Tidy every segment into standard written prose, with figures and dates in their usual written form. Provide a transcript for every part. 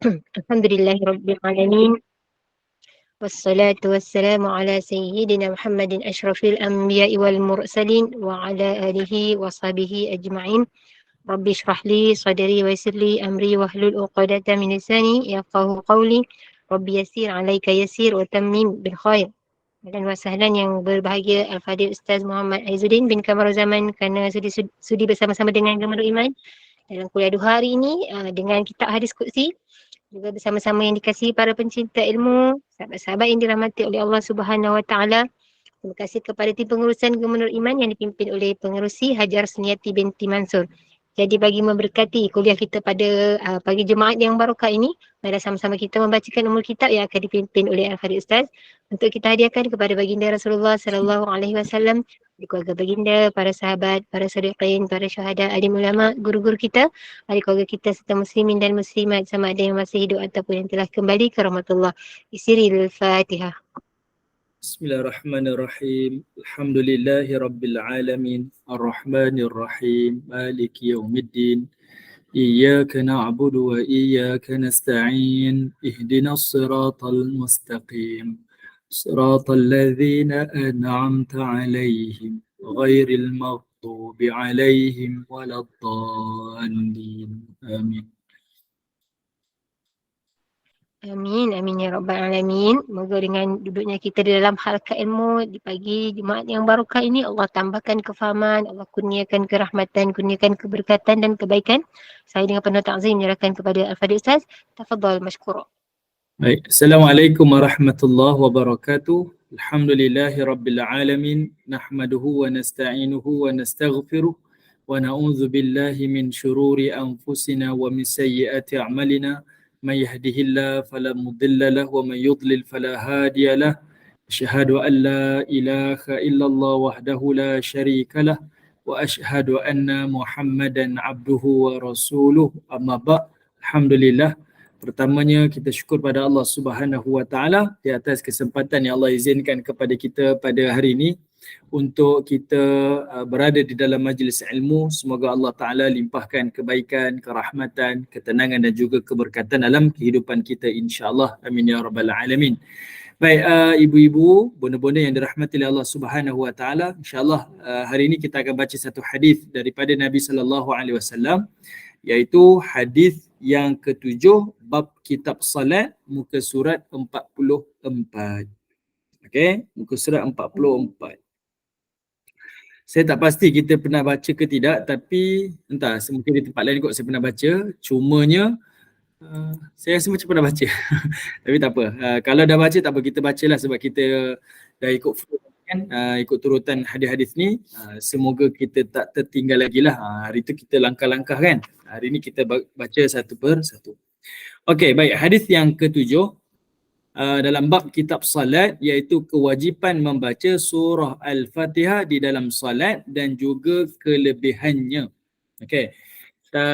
Alhamdulillahirabbil alamin. Wassalatu wassalamu ala sayyidina Muhammadin asyrafil anbiya'i wal mursalin wa ala alihi wa sahbihi ajma'in. Rabbi shrah li sadri wa yassir li amri wahlul 'uqdatam min lisani yafqahu qawli. Rabbi yassir 'alaika yassir wa tammim bil khair. Dan wasahlan yang berbahagia Al-Fadhil Ustaz Muhammad Aizuddin bin Kamaruzaman kerana sudi bersama-sama dengan Gemerut Iman dalam kuliah 2 hari ini dengan kitab Hadis Qudsi, juga bersama-sama yang dikasihi para pencinta ilmu, sahabat-sahabat yang dirahmati oleh Allah Subhanahu Wa Taala. Terima kasih kepada tim pengurusan Gemerut Iman yang dipimpin oleh Pengerusi Hajar Seniati binti Mansur. Jadi bagi memberkati kuliah kita pada pagi Jumaat yang barokah ini, mari sama-sama kita membacakan umul kitab yang akan dipimpin oleh Al-Fadhil Ustaz untuk kita hadiahkan kepada baginda Rasulullah sallallahu alaihi wasallam, di keluarga baginda, para sahabat, para sadiqin, para syuhada, alim ulama, guru-guru kita, ahli keluarga kita serta muslimin dan muslimat sama ada yang masih hidup ataupun yang telah kembali ke rahmatullah. Isiril Fatihah. Bismillahirrahmanirrahim. Alhamdulillahi rabbil alamin. Ar-Rahmanir Rahim. Maliki yaumiddin. Iyyaka na'budu wa iyyaka nasta'in. Ihdinas siratal mustaqim. Siratal ladzina an'amta 'alaihim ghairil maghdubi 'alaihim waladdallin. Amin. Amin, amin ya rabbal alamin. Moga dengan duduknya kita di dalam halqa ilmu di pagi Jumaat yang barokah ini, Allah tambahkan kefahaman, Allah kurniakan kerahmatan, kurniakan keberkatan dan kebaikan. Saya dengan penuh ta'zim menyerahkan kepada Al-Fadhil Ustaz. Tafadhal mashkura. Baik, Assalamualaikum warahmatullahi wabarakatuh. Alhamdulillahi rabbil alamin. Nahmaduhu wa nasta'inuhu wa nastaghfiruh. Wa na'udzu billahi min syururi anfusina wa min sayyiati a'malina. Man yahdihillahu fala mudilla lahu wa man yudlil fala hadiya lahu. Asyhadu an la ilaha illallah wahdahu la syarika lah wa asyhadu anna Muhammadan abduhu wa rasuluh. Amma ba'. Alhamdulillah. Pertamanya kita syukur pada Allah Subhanahu Wa Taala di atas kesempatan yang Allah izinkan kepada kita pada hari ini untuk kita berada di dalam majlis ilmu. Semoga Allah Taala limpahkan kebaikan, kerahmatan, ketenangan dan juga keberkatan dalam kehidupan kita insya-Allah. Amin ya rabbal alamin. Baik, ibu-ibu, bonda-bonda yang dirahmati oleh Allah Subhanahu Wa Taala, insya-Allah hari ini kita akan baca satu hadis daripada Nabi sallallahu alaihi wasallam, iaitu hadis yang ketujuh, bab kitab salat, muka surat 44. Okey, muka surat 44. Saya tak pasti kita pernah baca ke tidak, tapi entah, mungkin di tempat lain kot saya pernah baca. Cumanya saya rasa macam pernah baca. Tapi tak apa. Kalau dah baca tak apa, kita bacalah sebab kita dah ikut kan, ikut turutan hadis-hadis ni. Semoga kita tak tertinggal lagi lah. Hari tu kita langkah-langkah kan. Hari ni kita baca satu per satu. Okey, baik. Hadis yang ketujuh dalam bab kitab salat, iaitu kewajipan membaca surah Al-Fatihah di dalam salat dan juga kelebihannya. Okey.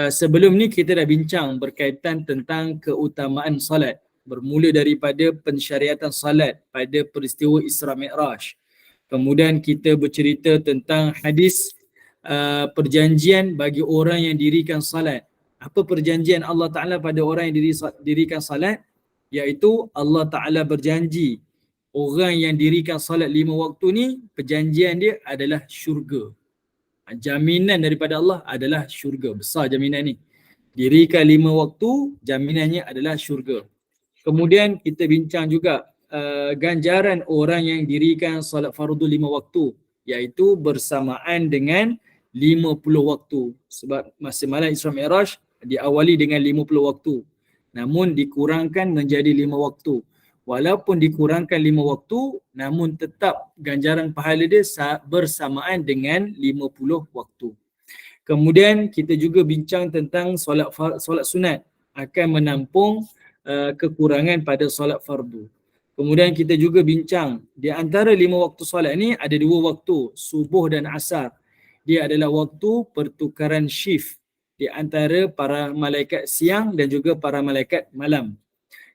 Sebelum ni kita dah bincang berkaitan tentang keutamaan salat, bermula daripada pensyariatan salat pada peristiwa Isra Mi'raj. Kemudian kita bercerita tentang hadis perjanjian bagi orang yang dirikan salat. Apa perjanjian Allah Ta'ala pada orang yang dirikan salat? Iaitu Allah Ta'ala berjanji orang yang dirikan salat 5 waktu ni, perjanjian dia adalah syurga. Jaminan daripada Allah adalah syurga. Besar jaminan ni. Dirikan 5 waktu, jaminannya adalah syurga. Kemudian kita bincang juga ganjaran orang yang dirikan salat fardu 5 waktu, iaitu bersamaan dengan 50 waktu. Sebab masa malam Isra Mi'raj diawali dengan 50 waktu, namun dikurangkan menjadi 5 waktu. Walaupun dikurangkan 5 waktu, namun tetap ganjaran pahala dia bersamaan dengan 50 waktu. Kemudian kita juga bincang tentang solat sunat akan menampung kekurangan pada solat fardu. Kemudian kita juga bincang di antara 5 waktu solat ni ada 2 waktu, subuh dan asar. Dia adalah waktu pertukaran shift di antara para malaikat siang dan juga para malaikat malam.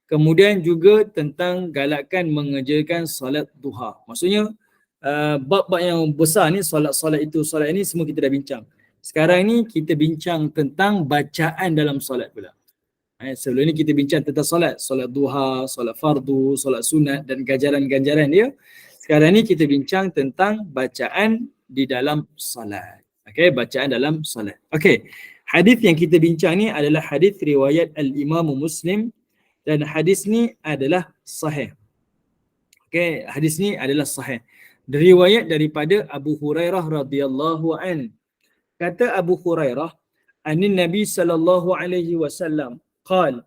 Kemudian juga tentang galakkan mengerjakan solat duha. Maksudnya bab-bab yang besar ni, solat-solat itu, solat ini semua kita dah bincang. Sekarang ni kita bincang tentang bacaan dalam solat pula. Sebelum ni kita bincang tentang solat duha, solat fardu, solat sunat dan ganjaran-ganjaran dia. Sekarang ni kita bincang tentang bacaan di dalam solat. Okey, bacaan dalam solat. Okey. Hadis yang kita bincang ni adalah hadis riwayat Al-Imam Muslim dan hadis ni adalah sahih. Okey, hadis ni adalah sahih. Riwayat daripada Abu Hurairah radhiyallahu an. Kata Abu Hurairah, anin Nabi sallallahu alaihi wasallam qal,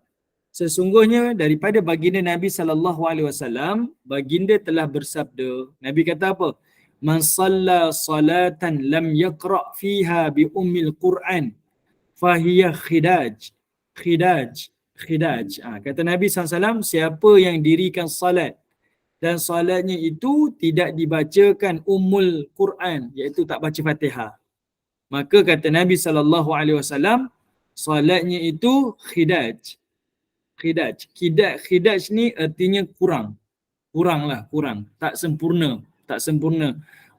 sesungguhnya daripada baginda Nabi sallallahu alaihi wasallam, baginda telah bersabda. Nabi kata apa? Man shalla salatan lam yaqra fiha bi ummil Quran fahiya khidaj. Kata Nabi SAW, siapa yang dirikan salat dan salatnya itu tidak dibacakan ummul Quran, iaitu tak baca Fatihah, maka kata Nabi SAW, salatnya itu khidaj. Khidaj ni artinya kurang, tak sempurna.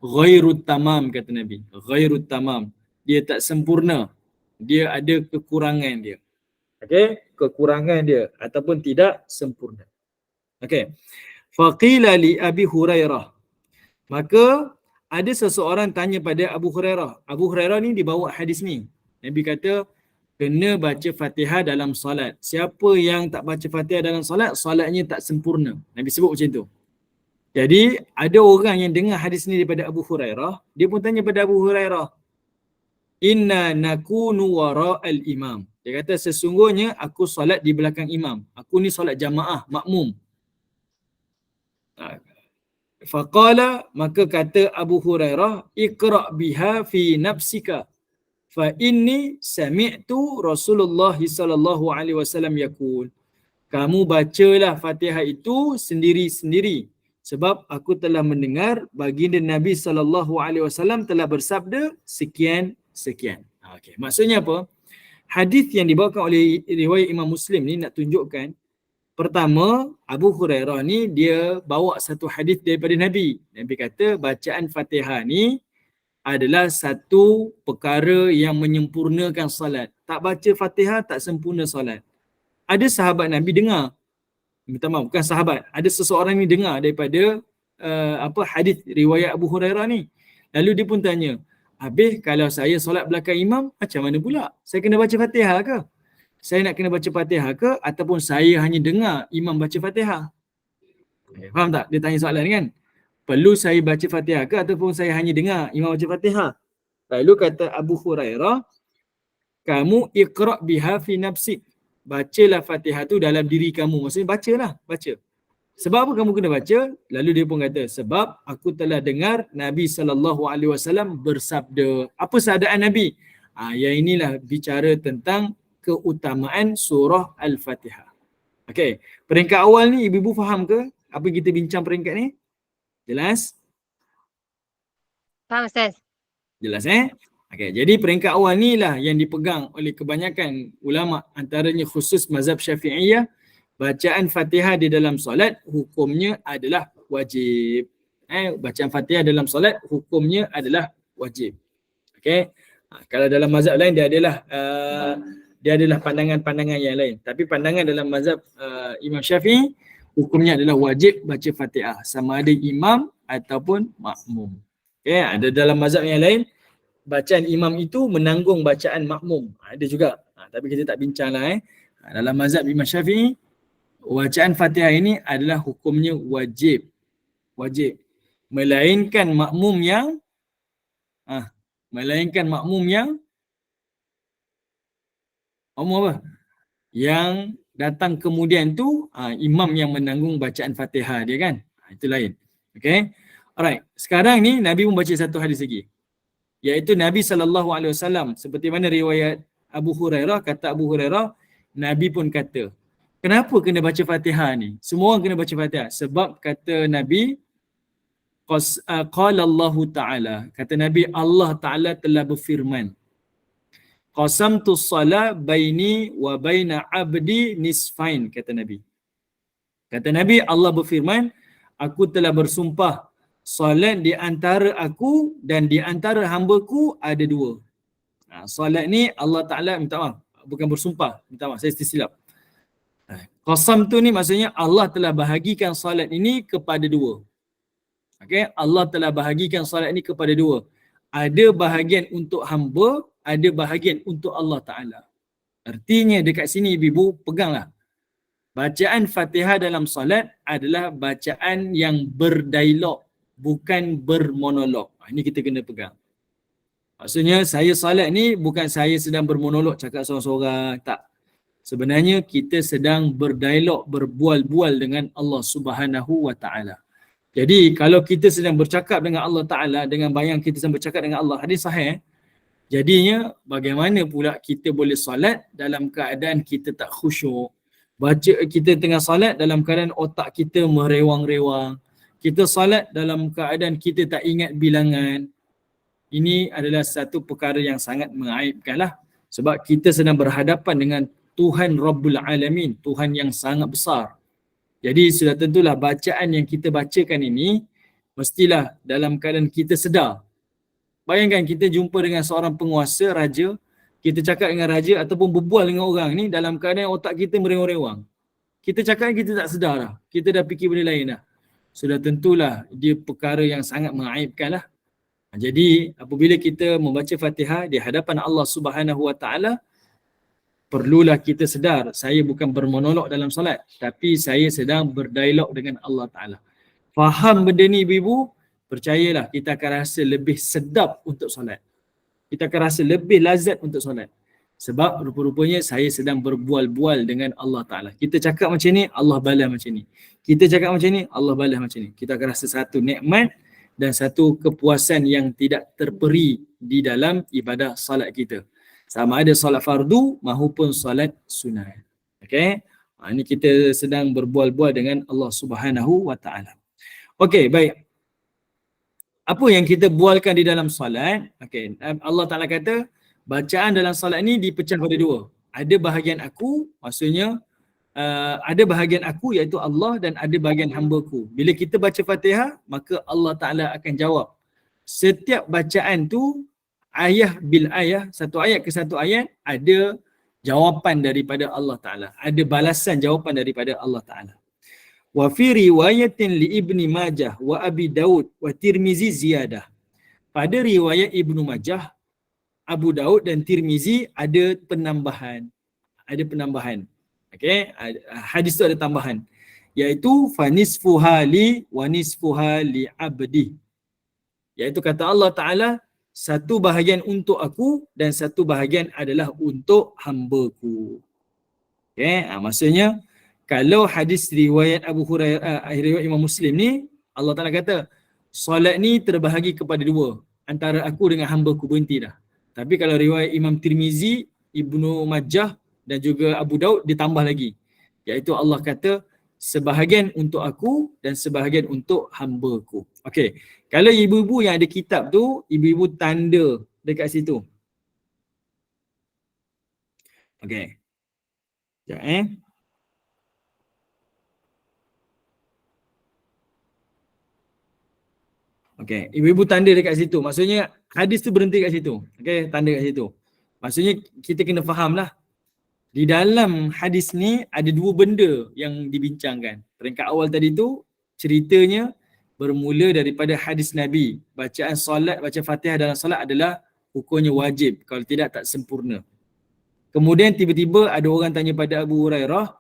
Ghairut tamam, kata Nabi. Ghairut tamam. Dia tak sempurna. Dia ada kekurangan dia. Okey, kekurangan dia ataupun tidak sempurna. Okey. Faqila li Abi Hurairah. Maka ada seseorang tanya pada Abu Hurairah. Abu Hurairah ni dibawa hadis ni. Nabi kata kena baca Fatihah dalam solat. Siapa yang tak baca Fatihah dalam solat, solatnya tak sempurna. Nabi sebut macam tu. Jadi ada orang yang dengar hadis ni daripada Abu Hurairah, dia pun tanya pada Abu Hurairah, inna nakunu wara'al imam. Dia kata sesungguhnya aku solat di belakang imam. Aku ni solat jamaah, makmum. Faqala, maka kata Abu Hurairah, iqra' biha fi nafsika fa inni sami'tu Rasulullah sallallahu alaihi wasallam yaqul. Kamu bacalah Fatihah itu sendiri-sendiri sebab aku telah mendengar baginda Nabi sallallahu alaihi wasallam telah bersabda sekian. Okey, maksudnya apa? Hadis yang dibawakan oleh riwayat Imam Muslim ni nak tunjukkan, pertama, Abu Hurairah ni dia bawa satu hadis daripada Nabi. Nabi kata bacaan Fatihah ni adalah satu perkara yang menyempurnakan salat. Tak baca Fatihah tak sempurna salat. Ada sahabat Nabi dengar. Minta maaf, bukan sahabat. Ada seseorang ni dengar daripada hadis riwayat Abu Hurairah ni. Lalu dia pun tanya, habis kalau saya solat belakang imam, macam mana pula? Saya kena baca Fatihah ke? Saya nak kena baca Fatihah ke? Ataupun saya hanya dengar imam baca Fatihah? Faham tak? Dia tanya soalan ni kan? Perlu saya baca Fatihah ke? Ataupun saya hanya dengar imam baca Fatihah? Lalu kata Abu Hurairah, kamu iqra' biha fi nafsik. Bacalah Fatihah tu dalam diri kamu. Maksudnya baca. Sebab apa kamu kena baca? Lalu dia pun kata, sebab aku telah dengar Nabi SAW bersabda. Apa sabdaan Nabi? Yang inilah bicara tentang keutamaan surah Al-Fatihah. Okey, peringkat awal ni ibu-ibu faham ke? Apa kita bincang peringkat ni? Jelas? Faham Ustaz? Jelas Okey, jadi peringkat awal ni lah yang dipegang oleh kebanyakan ulama, antaranya khusus mazhab Syafi'iyah. Bacaan Fatihah di dalam solat hukumnya adalah wajib. Bacaan Fatihah dalam solat hukumnya adalah wajib. Okey. Kalau dalam mazhab lain dia adalah pandangan-pandangan yang lain. Tapi pandangan dalam mazhab Imam Syafi'i, hukumnya adalah wajib baca Fatihah sama ada imam ataupun makmum. Okey, ada dalam mazhab yang lain bacaan imam itu menanggung bacaan makmum. Ada juga. Tapi kita tak bincanglah Dalam mazhab Imam Syafi'i, bacaan Fatihah ini adalah hukumnya wajib. Melainkan makmum yang apa? Yang datang kemudian tu imam yang menanggung bacaan Fatihah dia kan. Itu lain. Okey. Alright. Sekarang ni Nabi membaca satu hadis lagi. Iaitu Nabi SAW, seperti mana riwayat Abu Hurairah, kata Abu Hurairah, Nabi pun kata, kenapa kena baca Fatihah ni? Semua orang kena baca Fatihah. Sebab kata Nabi, qala Allah Ta'ala, kata Nabi, Allah Ta'ala telah berfirman, qasamtu salat baini wa baina abdi nisfain, kata Nabi. Kata Nabi, Allah berfirman, aku telah bersumpah solat di antara aku dan di antara hamba-ku ada dua. Solat ni Allah Ta'ala, minta maaf, bukan bersumpah, minta maaf, saya tersilap. Qasam tu ni maksudnya Allah telah bahagikan solat ini kepada dua. Okey, Allah telah bahagikan solat ini kepada dua. Ada bahagian untuk hamba, ada bahagian untuk Allah Ta'ala. Artinya dekat sini ibu peganglah. Bacaan Fatihah dalam solat adalah bacaan yang berdialog, bukan bermonolog. Ini kita kena pegang. Maksudnya saya solat ni bukan saya sedang bermonolog cakap seorang-seorang, tak. Sebenarnya kita sedang berdialog, berbual-bual dengan Allah Subhanahu wa Ta'ala. Jadi kalau kita sedang bercakap dengan Allah Ta'ala, dengan bayang kita sedang bercakap dengan Allah, hadis sahih, jadinya bagaimana pula kita boleh solat dalam keadaan kita tak khusyuk? Baca kita tengah solat dalam keadaan otak kita merewang-rewang. Kita solat dalam keadaan kita tak ingat bilangan. Ini adalah satu perkara yang sangat mengaibkan lah. Sebab kita sedang berhadapan dengan Tuhan Rabbul Alamin, Tuhan yang sangat besar. Jadi sudah tentulah bacaan yang kita bacakan ini mestilah dalam keadaan kita sedar. Bayangkan kita jumpa dengan seorang penguasa, raja, kita cakap dengan raja ataupun berbual dengan orang ni dalam keadaan otak kita merewang-rewang. Kita cakap kita tak sedar dah. Kita dah fikir benda lain dah. Sudah tentulah dia perkara yang sangat mengaibkan lah. Jadi apabila kita membaca Fatihah di hadapan Allah Subhanahu Wa Ta'ala, perlulah kita sedar saya bukan bermonolog dalam solat, tapi saya sedang berdialog dengan Allah Ta'ala. Faham benda ni ibu-ibu, percayalah kita akan rasa lebih sedap untuk solat. Kita akan rasa lebih lazat untuk solat. Sebab rupa-rupanya saya sedang berbual-bual dengan Allah Ta'ala. Kita cakap macam ni, Allah balas macam ni. Kita cakap macam ni, Allah balas macam ni. Kita akan rasa satu nikmat dan satu kepuasan yang tidak terperi di dalam ibadah solat kita. Sama ada solat fardu maupun solat sunat. Okey? Ini kita sedang berbual-bual dengan Allah Subhanahu Wa Ta'ala. Okey, baik. Apa yang kita bualkan di dalam solat? Okey, Allah Ta'ala kata bacaan dalam solat ni dipecah pada dua. Ada bahagian aku, maksudnya ada bahagian aku iaitu Allah dan ada bahagian hamba-Ku. Bila kita baca Fatihah, maka Allah Ta'ala akan jawab. Setiap bacaan tu ayah bil ayah, satu ayat ke satu ayat ada jawapan daripada Allah Ta'ala. Ada balasan jawapan daripada Allah Ta'ala. Wa fi riwayatin li Ibni Majah wa Abi Daud wa Tirmizi ziyadah. Pada riwayat Ibnu Majah, Abu Daud dan Tirmizi ada penambahan. Ada penambahan. Okey, hadis tu ada tambahan. Iaitu fanisfuha li wa nisfuha li abdi. Iaitu kata Allah Ta'ala, satu bahagian untuk aku dan satu bahagian adalah untuk hamba-Ku. Okay, maksudnya kalau hadis riwayat Abu Hurairah, riwayat Imam Muslim ni, Allah Ta'ala kata, solat ni terbahagi kepada dua. Antara aku dengan hamba-Ku, berhenti dah. Tapi kalau riwayat Imam Tirmizi, Ibnu Majah dan juga Abu Daud ditambah lagi. Iaitu Allah kata, sebahagian untuk aku dan sebahagian untuk hamba-Ku. Okey. Kalau ibu-ibu yang ada kitab tu, ibu-ibu tanda dekat situ. Okey. Sekejap Okey, ibu-ibu tanda dekat situ. Maksudnya hadis tu berhenti kat situ. Okey, tanda kat situ. Maksudnya kita kena fahamlah. Di dalam hadis ni ada dua benda yang dibincangkan. Peringkat awal tadi tu ceritanya bermula daripada hadis Nabi. Bacaan solat, baca Fatihah dalam solat adalah hukumnya wajib. Kalau tidak tak sempurna. Kemudian tiba-tiba ada orang tanya pada Abu Hurairah,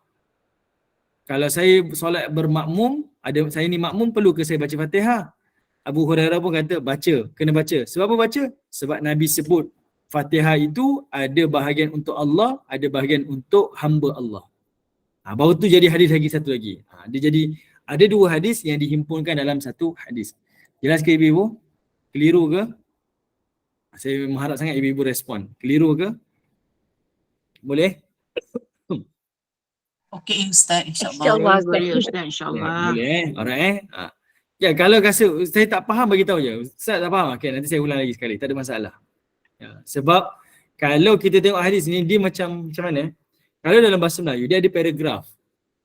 kalau saya solat bermakmum, saya ni makmum, perlu ke saya baca Fatihah? Abu Hurairah pun kata baca, kena baca. Sebab apa baca? Sebab Nabi sebut Fatihah itu ada bahagian untuk Allah, ada bahagian untuk hamba Allah. Baru tu jadi hadis lagi satu lagi. Dia jadi ada dua hadis yang dihimpunkan dalam satu hadis. Jelas ke ibu-ibu? Keliru ke? Saya mengharap sangat ibu-ibu respon. Keliru ke? Boleh? Okey Ustaz, insya-Allah. InsyaAllah, Boleh Ustaz, insya-Allah. Boleh. Alright. Ya, kalau rasa saya tak faham, bagi tahu je. Ustaz tak faham. Okey, nanti saya ulang lagi sekali. Tak ada masalah. Ya, sebab kalau kita tengok hadis ni, dia macam mana? Kalau dalam bahasa Melayu, dia ada paragraf.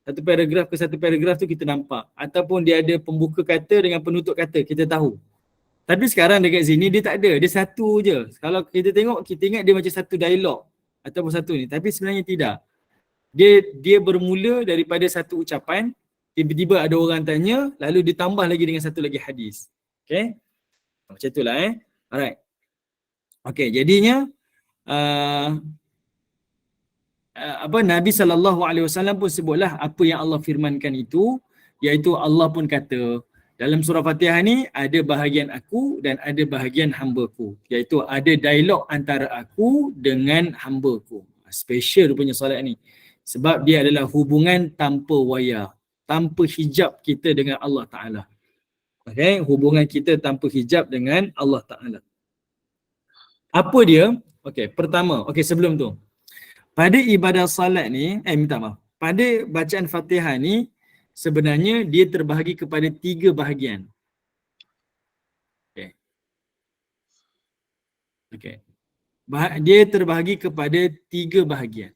Satu paragraf ke satu paragraf tu kita nampak. Ataupun dia ada pembuka kata dengan penutup kata, kita tahu. Tapi sekarang dekat sini dia tak ada. Dia satu je. Kalau kita tengok, kita ingat dia macam satu dialog ataupun satu ni. Tapi sebenarnya tidak. Dia bermula daripada satu ucapan, tiba-tiba ada orang tanya, lalu ditambah lagi dengan satu lagi hadis. Okay? Macam itulah Alright. Okay, jadinya Nabi SAW pun sebutlah apa yang Allah firmankan itu, iaitu Allah pun kata dalam surah Fatihah ni ada bahagian aku dan ada bahagian hamba-Ku, iaitu ada dialog antara aku dengan hamba-Ku. Special punya solat ni sebab dia adalah hubungan tanpa wayar, tanpa hijab kita dengan Allah Ta'ala. Okay, hubungan kita tanpa hijab dengan Allah Ta'ala. Apa dia? Okay, pertama, sebelum tu, pada ibadah salat ni, pada bacaan Fatihah ni, sebenarnya dia terbahagi kepada 3 bahagian. Okay. Dia terbahagi kepada 3 bahagian.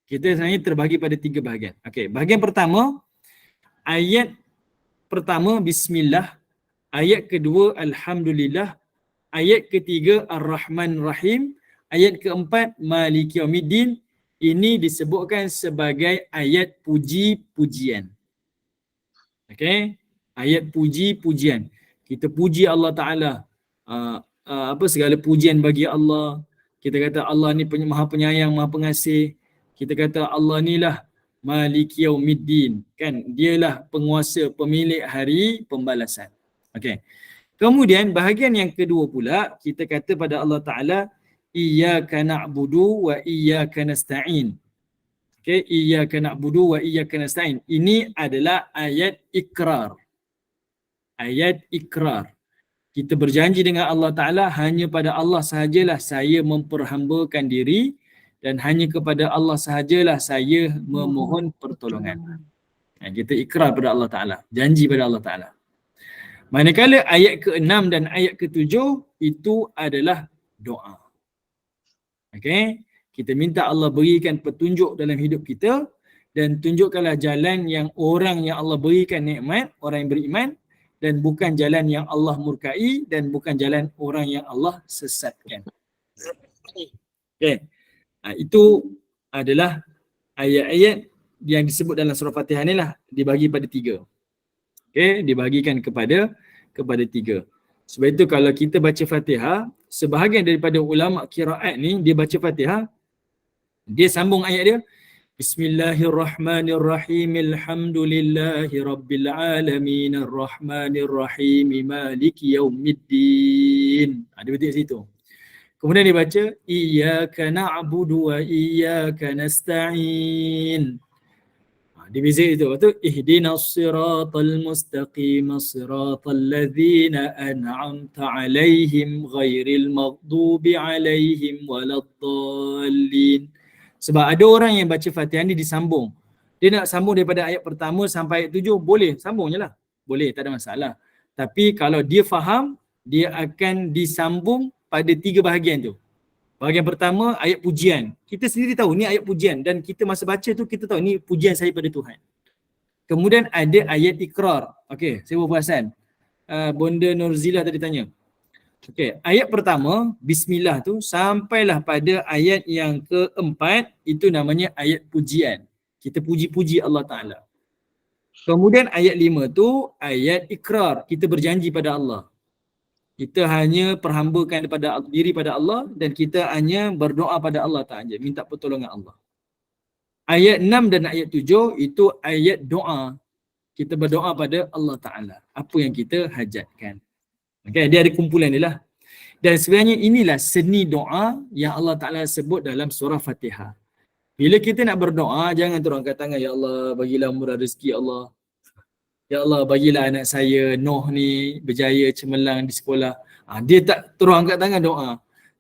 Kita sebenarnya terbahagi pada 3 bahagian. Okay, bahagian pertama, ayat pertama Bismillah, ayat kedua Alhamdulillah, ayat ketiga Ar-Rahman Rahim, ayat keempat Maliki Yaumiddin. Ini disebutkan sebagai ayat puji-pujian. Okay, ayat puji-pujian. Kita puji Allah Ta'ala. Segala pujian bagi Allah. Kita kata Allah ni maha penyayang, maha pengasih. Kita kata Allah ni lah Maliki Yaumiddin. Kan, dialah penguasa, pemilik hari pembalasan. Okay. Kemudian bahagian yang kedua pula, kita kata pada Allah Ta'ala, Iyyaka na'budu wa iyyaka nasta'in. Okay, Iyyaka na'budu wa iyyaka nasta'in. Ini adalah ayat ikrar. Ayat ikrar. Kita berjanji dengan Allah Ta'ala, hanya pada Allah sahajalah saya memperhambakan diri dan hanya kepada Allah sahajalah saya memohon pertolongan. Kita ikrar pada Allah Ta'ala, janji pada Allah Ta'ala. Manakala ayat ke-6 dan ayat ke-7 itu adalah doa. Okay, kita minta Allah berikan petunjuk dalam hidup kita dan tunjukkanlah jalan yang orang yang Allah berikan nikmat, orang yang beriman, dan bukan jalan yang Allah murkai dan bukan jalan orang yang Allah sesatkan. Okay, itu adalah ayat-ayat yang disebut dalam surah Fatihah ni lah, dibagi pada 3. Okay, dibahagikan kepada 3. Sebab itu kalau kita baca Fatihah, sebahagian daripada ulama qiraat ni dia baca Fatihah, dia sambung ayat dia, Bismillahirrahmanirrahim, Alhamdulillahi Rabbil Alamin, Ar-Rahmanir-Rahim, Maliki Yaumiddin. Dia betul situ. Kemudian dia baca, Iyyaka na'budu wa iyyaka nasta'in. Dia beza itu. Lepas tu, Ihdinas siratal mustaqim, siratal ladzina an'amta alaihim ghairil maghdubi alaihim waladdallin. Sebab ada orang yang baca Fatihah ni disambung. Dia nak sambung daripada ayat pertama sampai ayat 7, boleh, sambung je lah. Boleh, tak ada masalah. Tapi kalau dia faham, dia akan disambung pada 3 bahagian tu. Bahagian pertama, ayat pujian. Kita sendiri tahu ni ayat pujian dan kita masa baca tu kita tahu ni pujian saya pada Tuhan. Kemudian ada ayat ikrar. Okey, saya berperasan. Bonda Nurzilah tadi tanya. Okey, ayat pertama, Bismillah tu sampailah pada ayat yang keempat, itu namanya ayat pujian. Kita puji-puji Allah Ta'ala. Kemudian ayat 5 tu ayat ikrar. Kita berjanji pada Allah. Kita hanya perhambakan diri pada Allah dan kita hanya berdoa pada Allah Ta'ala, minta pertolongan Allah. Ayat 6 dan ayat 7 itu ayat doa. Kita berdoa pada Allah Ta'ala, apa yang kita hajatkan. Okay, dia ada kumpulan dia lah. Dan sebenarnya inilah seni doa yang Allah Ta'ala sebut dalam surah Fatihah. Bila kita nak berdoa, jangan terangkat tangan, Ya Allah bagilah murah rezeki Allah. Ya Allah bagilah anak saya Noh ni berjaya cemerlang di sekolah. Dia tak terus angkat tangan doa.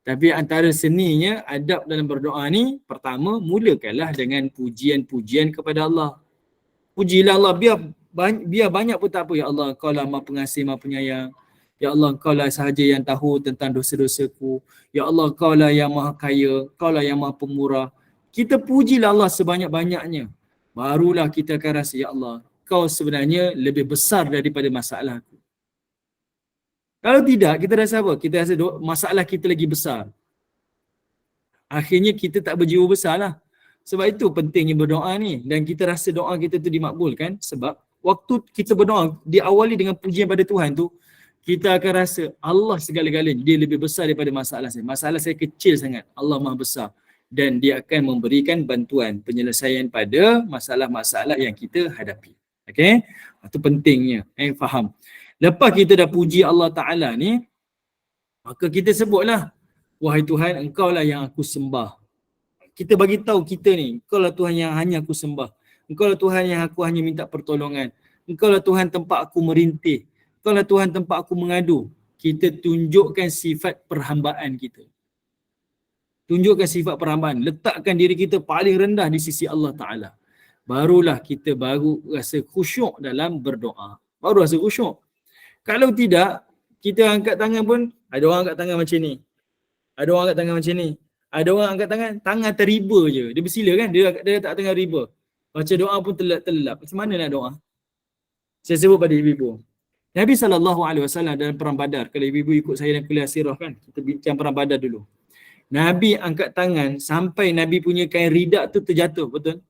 Tapi antara seninya, adab dalam berdoa ni, pertama mulakanlah dengan pujian-pujian kepada Allah. Pujilah Allah, biar banyak pun tak apa. Ya Allah, Kau lah Maha Pengasih, Maha Penyayang. Ya Allah, Kau lah sahaja yang tahu tentang dosa-dosaku. Ya Allah, Kau lah yang Maha Kaya, Kau lah yang Maha Pemurah. Kita pujilah Allah sebanyak-banyaknya. Barulah kita akan rasa, Ya Allah, Kau sebenarnya lebih besar daripada masalah aku. Kalau tidak, kita rasa apa? Kita rasa masalah kita lagi besar. Akhirnya kita tak berjiwa besar lah. Sebab itu pentingnya berdoa ni, dan kita rasa doa kita tu dimakbulkan sebab waktu kita berdoa diawali dengan pujian pada Tuhan tu, kita akan rasa Allah segala-galanya, dia lebih besar daripada masalah saya. Masalah saya kecil sangat, Allah Maha besar, dan dia akan memberikan bantuan penyelesaian pada masalah-masalah yang kita hadapi. Okey? Itu pentingnya, faham. Lepas kita dah puji Allah Ta'ala ni, maka kita sebutlah, wahai Tuhan, Engkau lah yang aku sembah. Kita bagi tahu kita ni, Engkau lah Tuhan yang hanya aku sembah. Engkau lah Tuhan yang aku hanya minta pertolongan. Engkau lah Tuhan tempat aku merintih. Engkau lah Tuhan tempat aku mengadu. Kita tunjukkan sifat perhambaan kita. Tunjukkan sifat perhambaan. Letakkan diri kita paling rendah di sisi Allah Ta'ala. Barulah kita baru rasa khusyuk dalam berdoa. Baru rasa khusyuk. Kalau tidak, kita angkat tangan pun, ada orang angkat tangan macam ni. Ada orang angkat tangan macam ni. Ada orang angkat tangan teriba je. Dia bersila kan, dia tak tengah riba. Baca doa pun telap-telap. Macam mana nak doa? Saya sebut pada ibu-ibu. Nabi SAW dalam perang Badar, kalau ibu-ibu ikut saya dalam kuliah sirah kan, kita bincang perang Badar dulu. Nabi angkat tangan sampai Nabi punya kain ridak tu terjatuh, betul?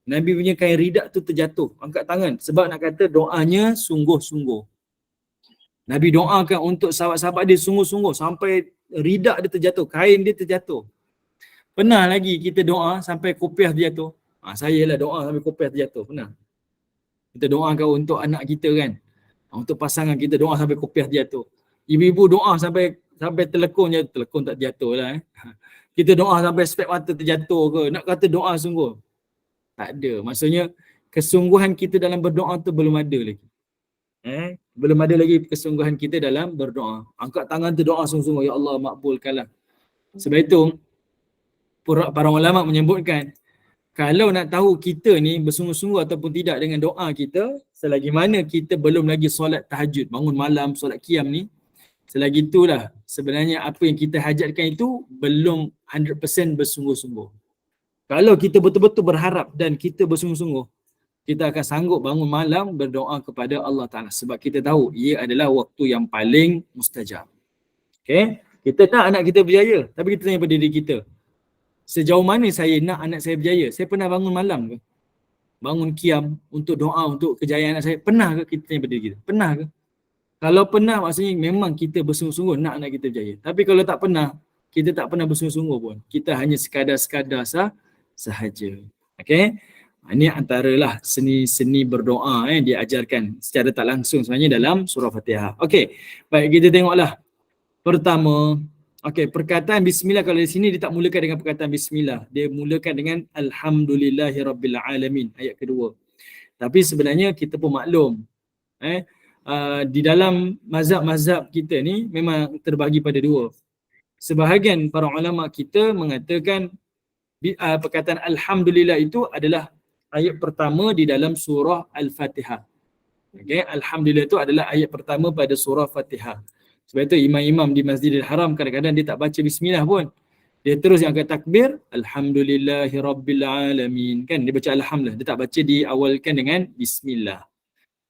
Nabi punya kain ridak tu terjatuh, angkat tangan. Sebab nak kata doanya sungguh-sungguh. Nabi doakan untuk sahabat-sahabat dia sungguh-sungguh sampai ridak dia terjatuh, kain dia terjatuh. Pernah lagi kita doa sampai kopiah terjatuh? Saya lah doa sampai kopiah terjatuh, pernah. Kita doakan untuk anak kita kan. Untuk pasangan kita doa sampai kopiah terjatuh. Ibu-ibu doa sampai telekung tak terjatuh lah. Kita doa sampai spek mata terjatuh ke? Nak kata doa sungguh? Tak ada. Maksudnya kesungguhan kita dalam berdoa tu belum ada lagi. Belum ada lagi kesungguhan kita dalam berdoa. Angkat tangan tu doa sungguh-sungguh, ya Allah makbulkanlah. Sebab itu para ulama menyebutkan, kalau nak tahu kita ni bersungguh-sungguh ataupun tidak dengan doa kita, selagi mana kita belum lagi solat tahajud, bangun malam, solat qiyam ni, selagi itulah sebenarnya apa yang kita hajatkan itu belum 100% bersungguh-sungguh. Kalau kita betul-betul berharap dan kita bersungguh-sungguh, kita akan sanggup bangun malam berdoa kepada Allah Ta'ala. Sebab kita tahu ia adalah waktu yang paling mustajab. Okay? Kita nak anak kita berjaya, tapi kita tanya pada diri kita, sejauh mana saya nak anak saya berjaya? Saya pernah bangun malam ke? Bangun qiyam untuk doa untuk kejayaan anak saya? Pernah ke? Kita tanya pada diri kita. Pernah ke? Kalau pernah, maksudnya memang kita bersungguh-sungguh nak anak kita berjaya. Tapi kalau tak pernah, kita tak pernah bersungguh-sungguh pun. Kita hanya sekadar-sekadar sahaja. Okay? Ini antaralah seni berdoa diajarkan secara tak langsung sebenarnya dalam surah Fatihah. Okey, baik, kita tengoklah. Pertama, okey, perkataan bismillah, kalau di sini dia tak mulakan dengan perkataan bismillah. Dia mulakan dengan alhamdulillahirabbilalamin, ayat kedua. Tapi sebenarnya kita pun maklum, di dalam mazhab-mazhab kita ni memang terbagi pada dua. Sebahagian para ulama kita mengatakan perkataan alhamdulillah itu adalah ayat pertama di dalam surah Al-Fatihah. Okay, alhamdulillah itu adalah ayat pertama pada surah Fatihah. Sebab itu imam-imam di Masjidil Haram kadang-kadang dia tak baca bismillah pun. Dia terus yang akan takbir, alhamdulillahirabbilalamin. Kan dia baca alhamdulillah, dia tak baca diawalkan dengan bismillah.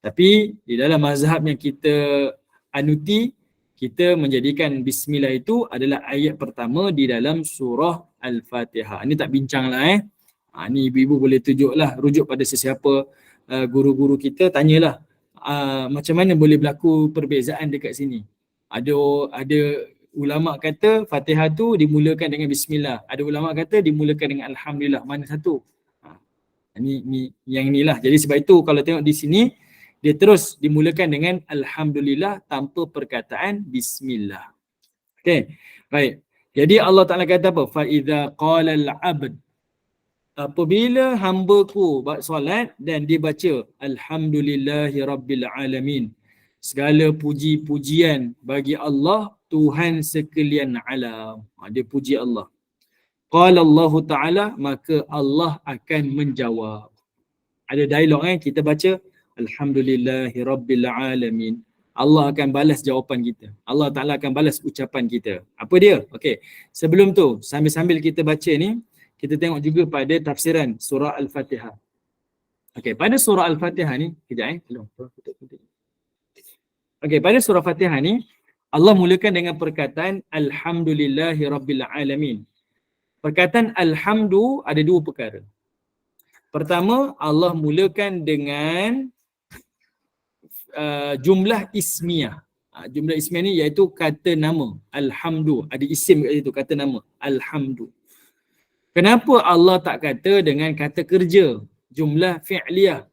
Tapi di dalam mazhab yang kita anuti, kita menjadikan bismillah itu adalah ayat pertama di dalam surah Al-Fatihah. Ini tak bincanglah ni ibu-ibu boleh rujuk pada sesiapa guru-guru kita, tanyalah macam mana boleh berlaku perbezaan dekat sini. Ada ulama kata Fatihah tu dimulakan dengan bismillah. Ada ulama kata dimulakan dengan alhamdulillah. Mana satu? Ni yang inilah. Jadi sebab itu kalau tengok di sini, dia terus dimulakan dengan alhamdulillah tanpa perkataan bismillah. Okey. Baik. Jadi Allah Ta'ala kata apa? Fa idza qala al-'abd, apabila hamba-Ku solat dan dia baca alhamdulillahirabbilalamin, segala puji-pujian bagi Allah Tuhan sekalian alam. Dia puji Allah. Qala Allah Ta'ala, maka Allah akan menjawab. Ada dialog kita baca alhamdulillahirabbilalamin. Allah akan balas jawapan kita. Allah Ta'ala akan balas ucapan kita. Apa dia? Okey. Sebelum tu, sambil-sambil kita baca ni, kita tengok juga pada tafsiran surah Al-Fatihah. Okey, pada surah Al-Fatihah ni, kejap Okey, pada surah Fatihah ni, Allah mulakan dengan perkataan alhamdulillahirabbilalamin. Perkataan alhamdu ada dua perkara. Pertama, Allah mulakan dengan jumlah ismiyah. Jumlah ismiyah ni iaitu kata nama. Alhamdu. Ada isim kat situ, kata nama. Alhamdu. Kenapa Allah tak kata dengan kata kerja? Jumlah fi'liyah.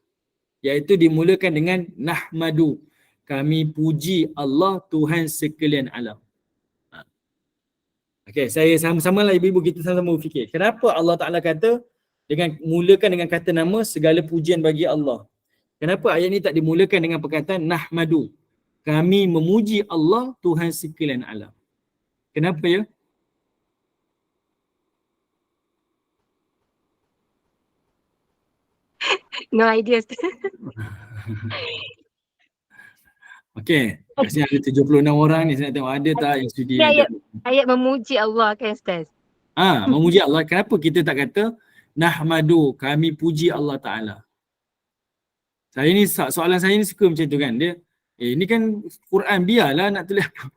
Iaitu dimulakan dengan nahmadu. Kami puji Allah Tuhan sekalian alam. Okey, saya sama-sama lah ibu-ibu kita sama-sama berfikir. Kenapa Allah Ta'ala kata dengan mulakan dengan kata nama segala pujian bagi Allah? Kenapa ayat ni tak dimulakan dengan perkataan nahmadu? Kami memuji Allah Tuhan sekalian alam. Kenapa ya? No idea. Okey, rasanya ada 76 orang ni, saya nak tengok ada tak yang sudi. Ayat memuji Allah kan Ustaz? Memuji Allah. Kenapa kita tak kata nahmadu, kami puji Allah Ta'ala? Saya ni, soalan saya ni suka macam tu kan. Dia, ni kan Quran, biarlah nak tulis apa.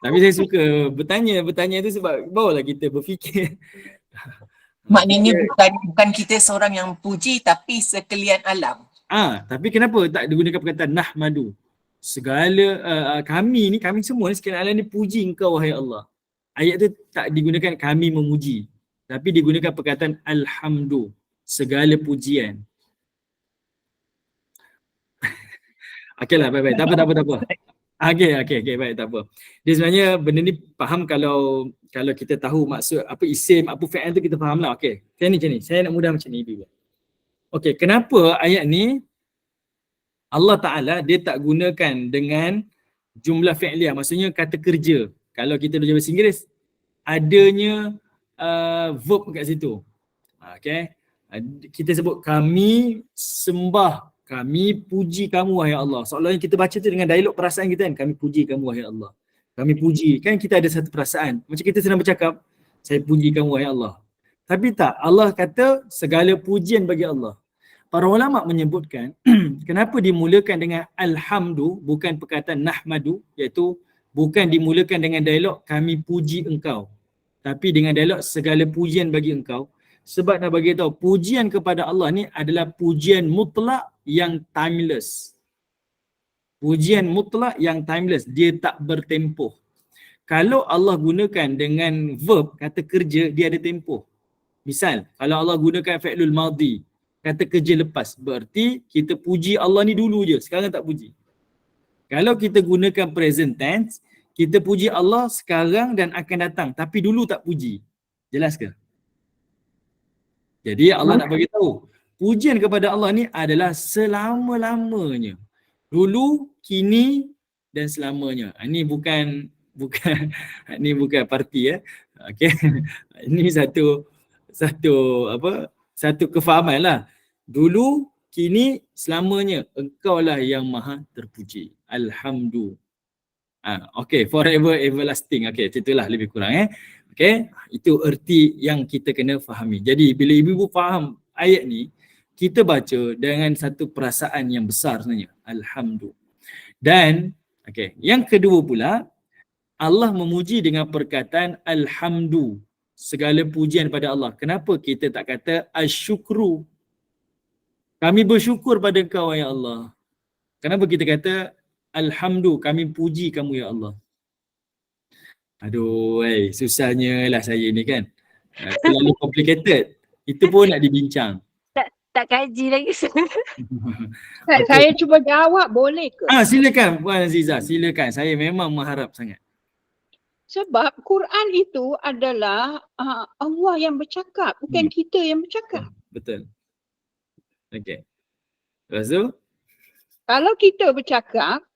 Tapi saya suka bertanya tu sebab bawalah kita berfikir. Maknanya bukan kita seorang yang puji tapi sekalian alam. Tapi kenapa tak digunakan perkataan nahmadu? Segala kami semua ni sekalian alam ni puji engkau wahai Allah. Ayat tu tak digunakan kami memuji, tapi digunakan perkataan alhamdu, segala pujian. Okeylah, baik-baik. Tak apa. Okey, baik, tak apa. Dia sebenarnya benda ni faham kalau kita tahu maksud apa isim, apa fi'il tu kita faham lah. Okey. Macam ni. Saya nak mudah macam ni ibu. Okey, kenapa ayat ni Allah Ta'ala dia tak gunakan dengan jumlah fi'liyah, maksudnya kata kerja. Kalau kita belajar bahasa Inggeris, adanya verb kat situ. Okey. Kita sebut kami sembah, kami puji kamu wahai Allah. Seolah-olah kita baca tu dengan dialog perasaan kita kan. Kami puji kamu wahai Allah. Kami puji. Kan kita ada satu perasaan. Macam kita sedang bercakap, saya puji kamu wahai Allah. Tapi tak, Allah kata segala pujian bagi Allah. Para ulama menyebutkan kenapa dimulakan dengan alhamdu bukan perkataan nahmadu, iaitu bukan dimulakan dengan dialog kami puji engkau, tapi dengan dialog segala pujian bagi engkau. Sebab nak bagi tahu pujian kepada Allah ni adalah pujian mutlak yang timeless. Pujian mutlak yang timeless, dia tak bertempoh. Kalau Allah gunakan dengan verb, kata kerja, dia ada tempoh. Misal, kalau Allah gunakan fi'lul madhi, kata kerja lepas, berarti kita puji Allah ni dulu je, sekarang tak puji. Kalau kita gunakan present tense, kita puji Allah sekarang dan akan datang, tapi dulu tak puji. Jelas ke? Jadi Allah nak bagi tahu, pujian kepada Allah ni adalah selama-lamanya. Dulu, kini dan selamanya. Ini bukan parti ya. Okey. Ini satu kefahaman lah. Dulu, kini, selamanya. Engkaulah yang maha terpuji. Alhamdulillah. Okay, forever everlasting. Okay, itulah lebih kurang Okay, itu erti yang kita kena fahami. Jadi bila ibu-ibu faham ayat ni, kita baca dengan satu perasaan yang besar sebenarnya. Alhamdulillah. Dan okay, yang kedua pula, Allah memuji dengan perkataan alhamdu, segala pujian pada Allah. Kenapa kita tak kata asyukru? Kami bersyukur pada Engkau ya Allah. Kenapa kita kata alhamdu, kami puji kamu ya Allah? Aduh, susahnya lah saya ni kan. Terlalu complicated. Itu pun nak dibincang. Tak kaji lagi. Okay. Saya cuba jawab, boleh ke? Silakan Puan Aziza, silakan. Saya memang mengharap sangat. Sebab Quran itu adalah Allah yang bercakap, bukan kita yang bercakap. Betul. Okey. Lepas tu? Kalau kita bercakap,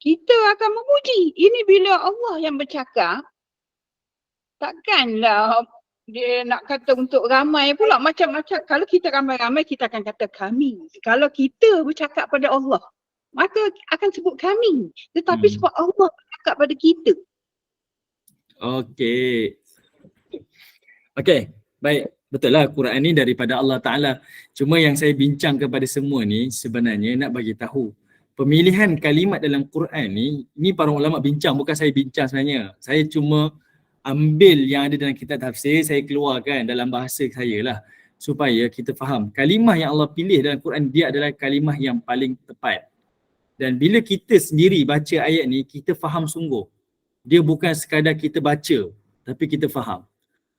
kita akan memuji. Ini bila Allah yang bercakap, takkanlah dia nak kata untuk ramai pula macam-macam. Kalau kita ramai-ramai, kita akan kata kami. Kalau kita bercakap pada Allah, maka akan sebut kami. Tetapi sebab Allah bercakap pada kita. Okey. Okey, baik. Betul lah Quran ni daripada Allah Ta'ala. Cuma yang saya bincang kepada semua ni sebenarnya nak bagi tahu. Pemilihan kalimat dalam Quran ni para ulama bincang, bukan saya bincang sebenarnya. Saya cuma ambil yang ada dalam kitab tafsir, saya keluarkan dalam bahasa saya lah supaya kita faham. Kalimah yang Allah pilih dalam Quran dia adalah kalimah yang paling tepat. Dan bila kita sendiri baca ayat ni, kita faham sungguh. Dia bukan sekadar kita baca, tapi kita faham.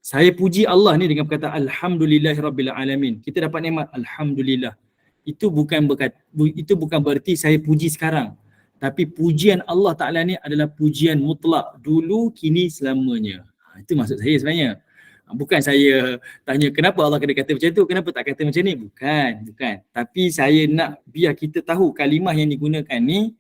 Saya puji Allah ni dengan perkataan Alhamdulillahirrabbilalamin. Kita dapat nikmat Alhamdulillah. Itu bukan berarti saya puji sekarang. Tapi pujian Allah Ta'ala ni adalah pujian mutlak. Dulu, kini, selamanya. Itu maksud saya sebenarnya. Bukan saya tanya kenapa Allah kena kata macam tu, kenapa tak kata macam ni. Bukan. Tapi saya nak biar kita tahu kalimah yang digunakan ni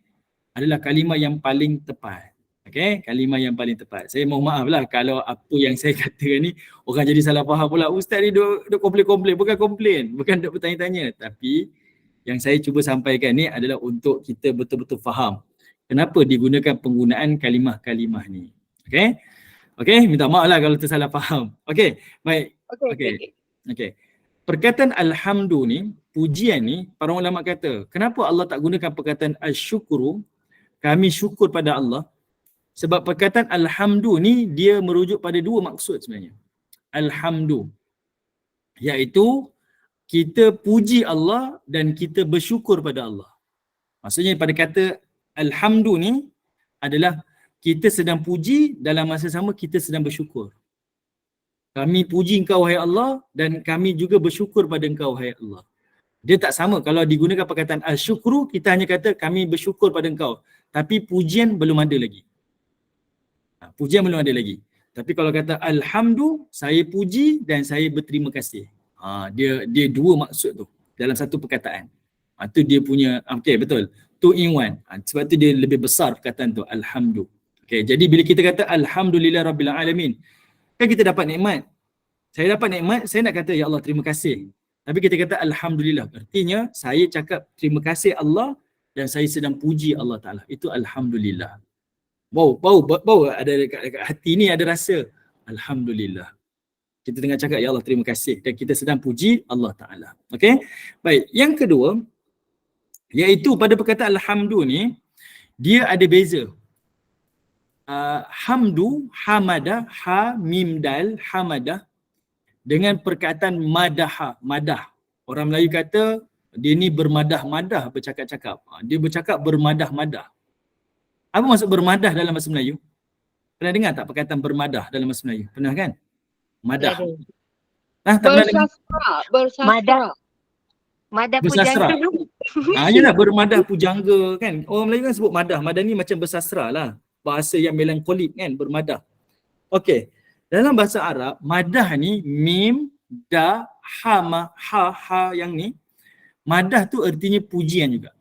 adalah kalimah yang paling tepat. Okay, kalimah yang paling tepat. Saya mohon maaf lah kalau apa yang saya katakan ni orang jadi salah faham pula. Ustaz ni duk komplain. Bukan komplain, bukan duk bertanya-tanya. Tapi yang saya cuba sampaikan ni adalah untuk kita betul-betul faham kenapa digunakan penggunaan kalimah-kalimah ni. Okay, minta maaf lah kalau tersalah faham. Okay, baik. Okay. Perkataan alhamdu ni, pujian ni, para ulama kata, kenapa Allah tak gunakan perkataan asyukuru, kami syukur pada Allah? Sebab perkataan alhamdu ni dia merujuk pada dua maksud sebenarnya. Alhamdu, iaitu kita puji Allah dan kita bersyukur pada Allah. Maksudnya pada kata alhamdu ni adalah kita sedang puji, dalam masa sama kita sedang bersyukur. Kami puji engkau wahai Allah dan kami juga bersyukur pada engkau wahai Allah. Dia tak sama kalau digunakan perkataan al-syukru, kita hanya kata kami bersyukur pada engkau. Tapi pujian belum ada lagi. Pujian belum ada lagi. Tapi kalau kata alhamdu, saya puji dan saya berterima kasih. Dia dua maksud tu dalam satu perkataan. Tu dia punya, okay, betul. 2 in 1. Sebab tu dia lebih besar perkataan tu, alhamdu. Okay, jadi bila kita kata alhamdulillah rabbil alamin, kan kita dapat nikmat. Saya dapat nikmat, saya nak kata ya Allah terima kasih. Tapi kita kata alhamdulillah, artinya saya cakap terima kasih Allah dan saya sedang puji Allah Ta'ala. Itu alhamdulillah. Bau ada dekat hati ni ada rasa alhamdulillah. Kita tengah cakap ya Allah terima kasih dan kita sedang puji Allah Ta'ala. Okay, baik. Yang kedua, iaitu pada perkataan alhamdu ni, dia ada beza. Hamdu, hamadah, ha, mim, dal, hamadah dengan perkataan madah. Orang Melayu kata dia ni bermadah-madah bercakap-cakap. Dia bercakap bermadah-madah. Apa maksud bermadah dalam bahasa Melayu? Pernah dengar tak perkataan bermadah dalam bahasa Melayu? Pernah kan? Madah. Tak pernah dengar? Bersastra. Madah bersastra. pujangga. Yalah, bermadah pujangga kan. Orang Melayu kan sebut madah. Madah ni macam bersastra lah. Bahasa yang melankolik kan, bermadah. Okey. Dalam bahasa Arab, madah ni mim, da, ha yang ni. Madah tu artinya pujian juga.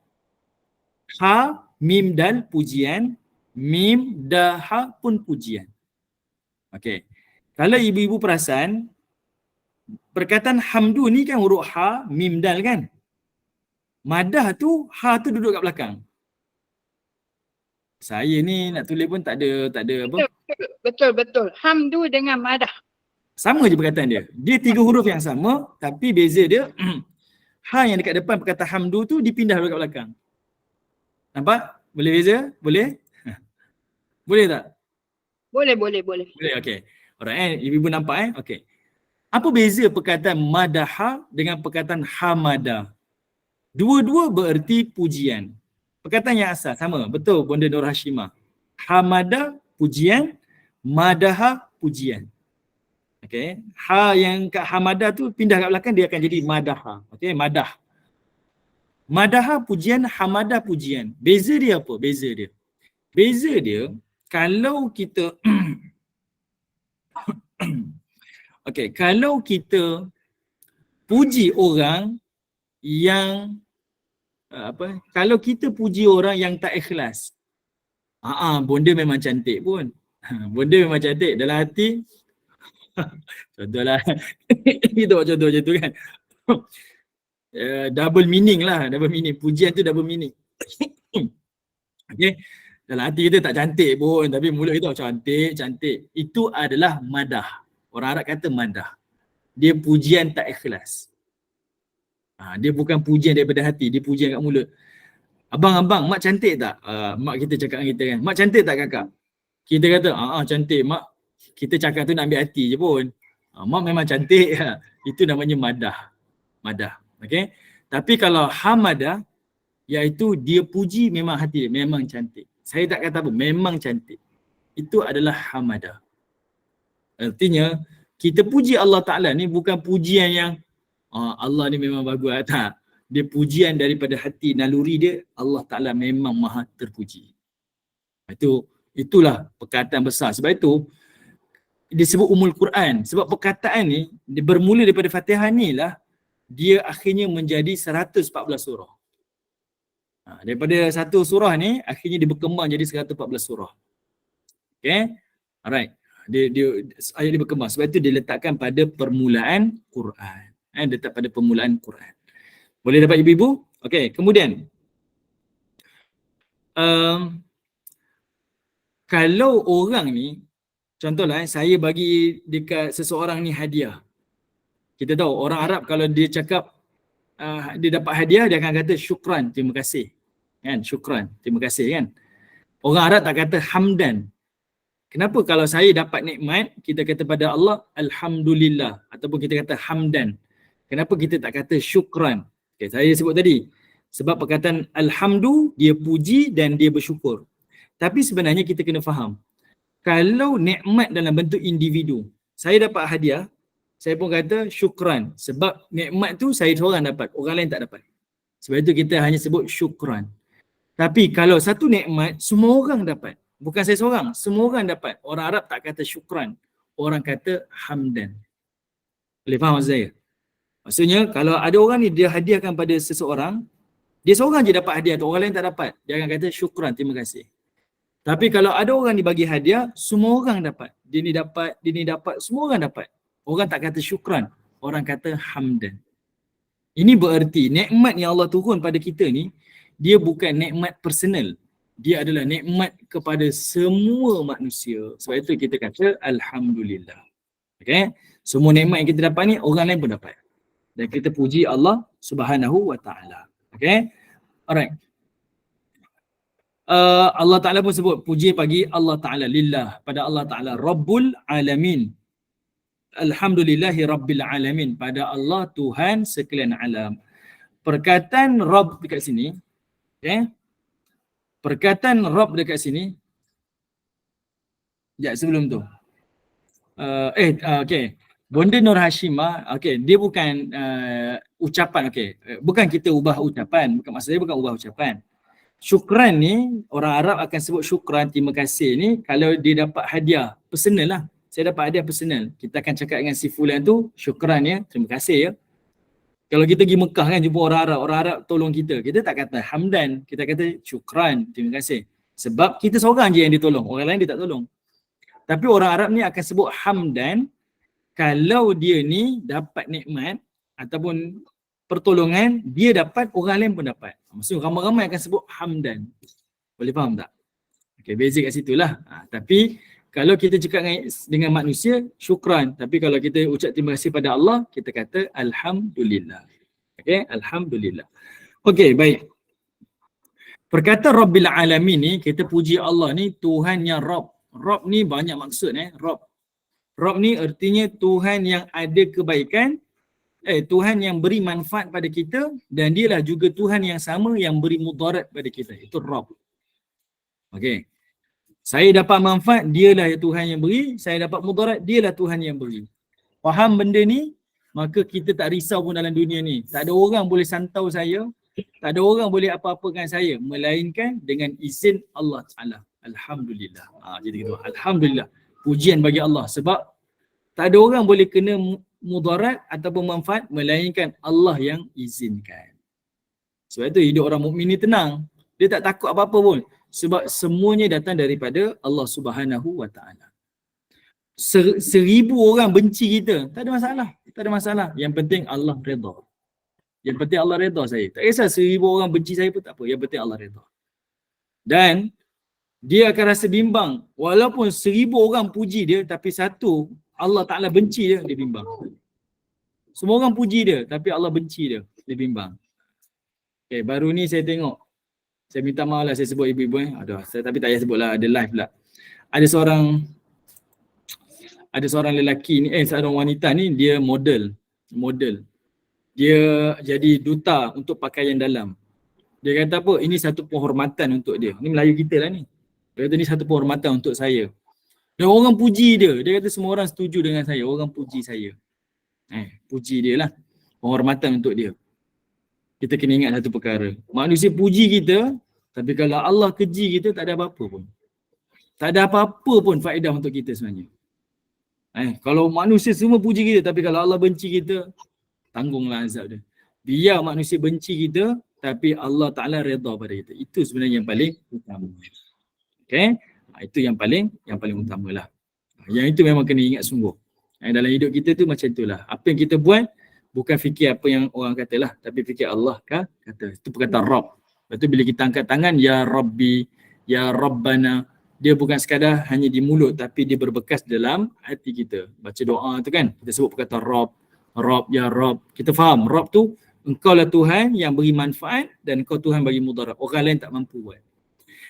Ha, mim, dal, pujian. Mim, da, ha pun pujian. Okey. Kalau ibu-ibu perasan, perkataan hamdu ni kan huruf ha, mim, dal kan. Madah tu, ha tu duduk kat belakang. Saya ni nak tulis pun tak ada apa. Betul. Hamdu dengan madah. Sama je perkataan dia. Dia 3 huruf yang sama tapi beza dia ha yang dekat depan perkataan hamdu tu dipindah dekat belakang. Nampak? Boleh beza? Boleh? Boleh tak? Boleh. Boleh, okey. Alright, ibu-ibu nampak okey. Apa beza perkataan madaha dengan perkataan hamada? Dua-dua bererti pujian. Perkataan yang asal sama, betul Bonda Nur Hashimah. Hamada pujian, madaha pujian. Okey, ha yang kat hamada tu pindah kat belakang dia akan jadi madaha. Okey, madah. Madaha pujian, hamada pujian. Beza dia apa? Beza dia kalau kita okey, kalau kita puji orang yang kalau kita puji orang yang tak ikhlas. Bonda memang cantik pun. Bonda memang cantik dalam hati. Contohlah. Kita buat contoh macam tu kan. Double meaning lah, double meaning. Pujian tu double meaning. Okey. Dalam hati kita tak cantik pun tapi mulut kita cantik. Itu adalah madah. Orang Arab kata madah. Dia pujian tak ikhlas. Dia bukan pujian daripada hati, dia pujian kat mulut. Abang, mak cantik tak? Mak kita cakap dengan kita kan. Mak cantik tak kakak? Kita kata, cantik mak. kita cakap tu nak ambil hati je pun. Mak memang cantik. Itu namanya madah. Madah. Okay. Tapi kalau hamadah, iaitu dia puji memang hati dia, memang cantik. Saya tak kata apa, memang cantik. Itu adalah hamadah. Artinya, kita puji Allah Ta'ala ni bukan pujian yang Allah ni memang bagus. Tak. Dia pujian daripada hati, naluri dia, Allah Ta'ala memang maha terpuji. Itulah perkataan besar. Sebab itu, disebut Ummul Quran. Sebab perkataan ni, dia bermula daripada Fatihah ni lah, dia akhirnya menjadi 114 surah. Daripada satu surah ni, akhirnya dia berkembang jadi 114 surah. Okay? Alright. Ayat dia berkembang. Sebab itu dia letakkan pada permulaan Quran. Letak pada permulaan Quran. Boleh dapat ibu-ibu? Okay, kemudian. Kalau orang ni, contohlah saya bagi dekat seseorang ni hadiah. Kita tahu orang Arab kalau dia cakap dia dapat hadiah, dia akan kata syukran, terima kasih. Kan? Syukran, terima kasih kan. Orang Arab tak kata hamdan. Kenapa kalau saya dapat nikmat, kita kata pada Allah alhamdulillah ataupun kita kata hamdan. Kenapa kita tak kata syukran? Okay, saya sebut tadi. Sebab perkataan alhamdu, dia puji dan dia bersyukur. Tapi sebenarnya kita kena faham. Kalau nikmat dalam bentuk individu, saya dapat hadiah, saya pun kata syukran. Sebab nikmat tu saya seorang dapat, orang lain tak dapat. Sebab itu kita hanya sebut syukran. Tapi kalau satu nikmat, semua orang dapat. Bukan saya seorang, semua orang dapat. Orang Arab tak kata syukran, orang kata hamdan. Boleh faham maksud saya? Maksudnya kalau ada orang ni dia hadiahkan pada seseorang, dia seorang je dapat hadiah tu, orang lain tak dapat. Dia akan kata syukran, terima kasih. Tapi kalau ada orang dibagi hadiah, semua orang dapat. Dia ni dapat, semua orang dapat. Orang tak kata syukran, orang kata hamdan. Ini bererti nikmat yang Allah turun pada kita ni, dia bukan nikmat personal. Dia adalah nikmat kepada semua manusia. Sebab itu kita kata alhamdulillah. Okay? Semua nikmat yang kita dapat ni orang lain pun dapat. Dan kita puji Allah Subhanahu wa taala. Okay? Alright. Allah Ta'ala pun sebut puji bagi Allah Ta'ala, lillah, pada Allah Ta'ala, Rabbul Alamin. Alhamdulillahi Rabbil Alamin, pada Allah Tuhan sekalian alam. Perkataan Rabb dekat sini, okay? Perkataan Rabb dekat sini, sekejap sebelum tu. Okay. Bonda Nur Hashimah, okay, dia bukan ucapan, okay. Bukan kita ubah ucapan, bukan maksud saya bukan ubah ucapan. Syukran ni, orang Arab akan sebut syukran, terima kasih ni, kalau dia dapat hadiah, personal lah. Saya dapat hadiah personal. Kita akan cakap dengan si fulan tu, syukran ya, terima kasih ya. Kalau kita pergi Mekah kan, jumpa orang Arab tolong kita. Kita tak kata hamdan, kita kata syukran, terima kasih. Sebab kita seorang je yang ditolong, orang lain dia tak tolong. Tapi orang Arab ni akan sebut hamdan, kalau dia ni dapat nikmat ataupun pertolongan, dia dapat, orang lain pun dapat. Maksudnya ramai-ramai akan sebut hamdan. Boleh faham tak? Okay, basic kat situ lah. Tapi kalau kita cakap dengan manusia, syukran. Tapi kalau kita ucap terima kasih pada Allah, kita kata alhamdulillah. Okay, alhamdulillah. Okay, baik. Perkataan Rabbil Alamin ni, kita puji Allah ni Tuhan yang Rabb. Rabb ni banyak maksud Rabb. Rabb ni artinya Tuhan yang ada kebaikan, Tuhan yang beri manfaat pada kita, dan dialah juga Tuhan yang sama yang beri mudarat pada kita. Itu Rabb. Okay. Saya dapat manfaat, dialah Tuhan yang beri. Saya dapat mudarat, dialah Tuhan yang beri. Faham benda ni, maka kita tak risau pun dalam dunia ni. Tak ada orang boleh santau saya, tak ada orang boleh apa-apakan saya, melainkan dengan izin Allah Ta'ala. Alhamdulillah. Jadi gitu. Alhamdulillah. Pujian bagi Allah. Sebab tak ada orang boleh kena mudarat ataupun manfaat melainkan Allah yang izinkan. Sebab itu hidup orang mukmin ni tenang. Dia tak takut apa-apa pun. Sebab semuanya datang daripada Allah Subhanahu wa taala. 1,000 orang benci kita, tak ada masalah. Tak ada masalah. Yang penting Allah redha. Yang penting Allah redha saya. Tak kisah 1,000 orang benci saya pun tak apa. Yang penting Allah redha. Dan dia akan rasa bimbang. Walaupun 1,000 orang puji dia, tapi satu Allah Ta'ala benci dia, dia bimbang. Semua orang puji dia, tapi Allah benci dia, dia bimbang. Okay, baru ni saya tengok. Saya minta maaf lah saya sebut ibu-ibu. Aduh, tapi tak payah sebut lah, ada live pula. Ada seorang ada seorang lelaki ni, seorang wanita ni dia model. Dia jadi duta untuk pakaian dalam. Dia kata apa? Ini satu penghormatan untuk dia. Ni Melayu kita lah ni. Dia kata ni satu penghormatan untuk saya. Dan orang puji dia. Dia kata semua orang setuju dengan saya. Orang puji saya. Puji dia lah. Penghormatan untuk dia. Kita kena ingat satu perkara. Manusia puji kita, tapi kalau Allah keji kita, tak ada apa-apa pun. Tak ada apa-apa pun faedah untuk kita sebenarnya. Kalau manusia semua puji kita, tapi kalau Allah benci kita, tanggunglah azab dia. Biar manusia benci kita, tapi Allah Ta'ala redha pada kita. Itu sebenarnya yang paling utama. Okay? Itu yang paling utama lah. Yang itu memang kena ingat sungguh. Dalam hidup kita tu macam itulah. Apa yang kita buat, bukan fikir apa yang orang kata lah, tapi fikir Allah kata. Itu perkataan Rabb. Lepas tu bila kita angkat tangan, Ya Rabbi, Ya Rabbana, dia bukan sekadar hanya di mulut, tapi dia berbekas dalam hati kita. Baca doa tu kan, kita sebut perkataan Rabb, Rabb, Ya Rabb. Kita faham, Rabb tu, engkau lah Tuhan yang beri manfaat dan engkau Tuhan bagi mudarat. Orang lain tak mampu buat.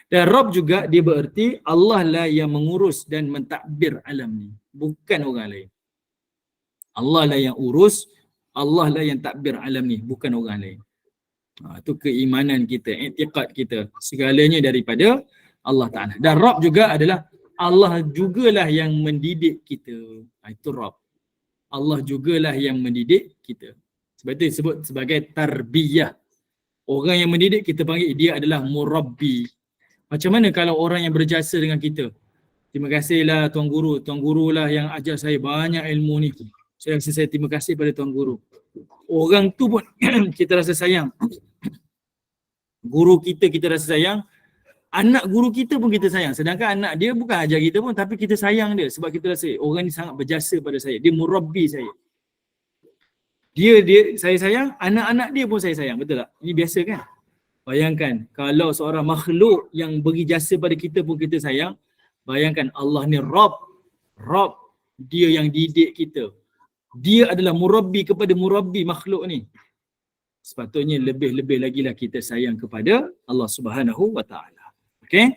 Dan Rabb juga dia bererti Allah lah yang mengurus dan mentadbir alam ni. Bukan orang lain. Allah lah yang urus, Allah lah yang takbir alam ni. Bukan orang lain. Itu keimanan kita, i'tiqad kita. Segalanya daripada Allah Ta'ala. Dan Rabb juga adalah Allah jugalah yang mendidik kita. Itu Rabb. Allah jugalah yang mendidik kita. Sebab itu disebut sebagai tarbiyah. Orang yang mendidik kita panggil dia adalah murabbi. Macam mana kalau orang yang berjasa dengan kita? Terima kasihlah Tuan Guru. Tuan Guru lah yang ajar saya banyak ilmu ni. Saya rasa saya terima kasih pada Tuan Guru. Orang tu pun kita rasa sayang. Guru kita rasa sayang. Anak guru kita pun kita sayang. Sedangkan anak dia bukan ajar kita pun, tapi kita sayang dia. Sebab kita rasa orang ni sangat berjasa pada saya. Dia murabbi saya. Dia saya sayang, anak-anak dia pun saya sayang. Betul tak? Ini biasa kan? Bayangkan kalau seorang makhluk yang beri jasa pada kita pun kita sayang. Bayangkan Allah ni Rabb. Dia yang didik kita. Dia adalah murabbi kepada murabbi makhluk ni. Sepatutnya lebih-lebih lagi lah kita sayang kepada Allah Subhanahu wa Ta'ala. Okey?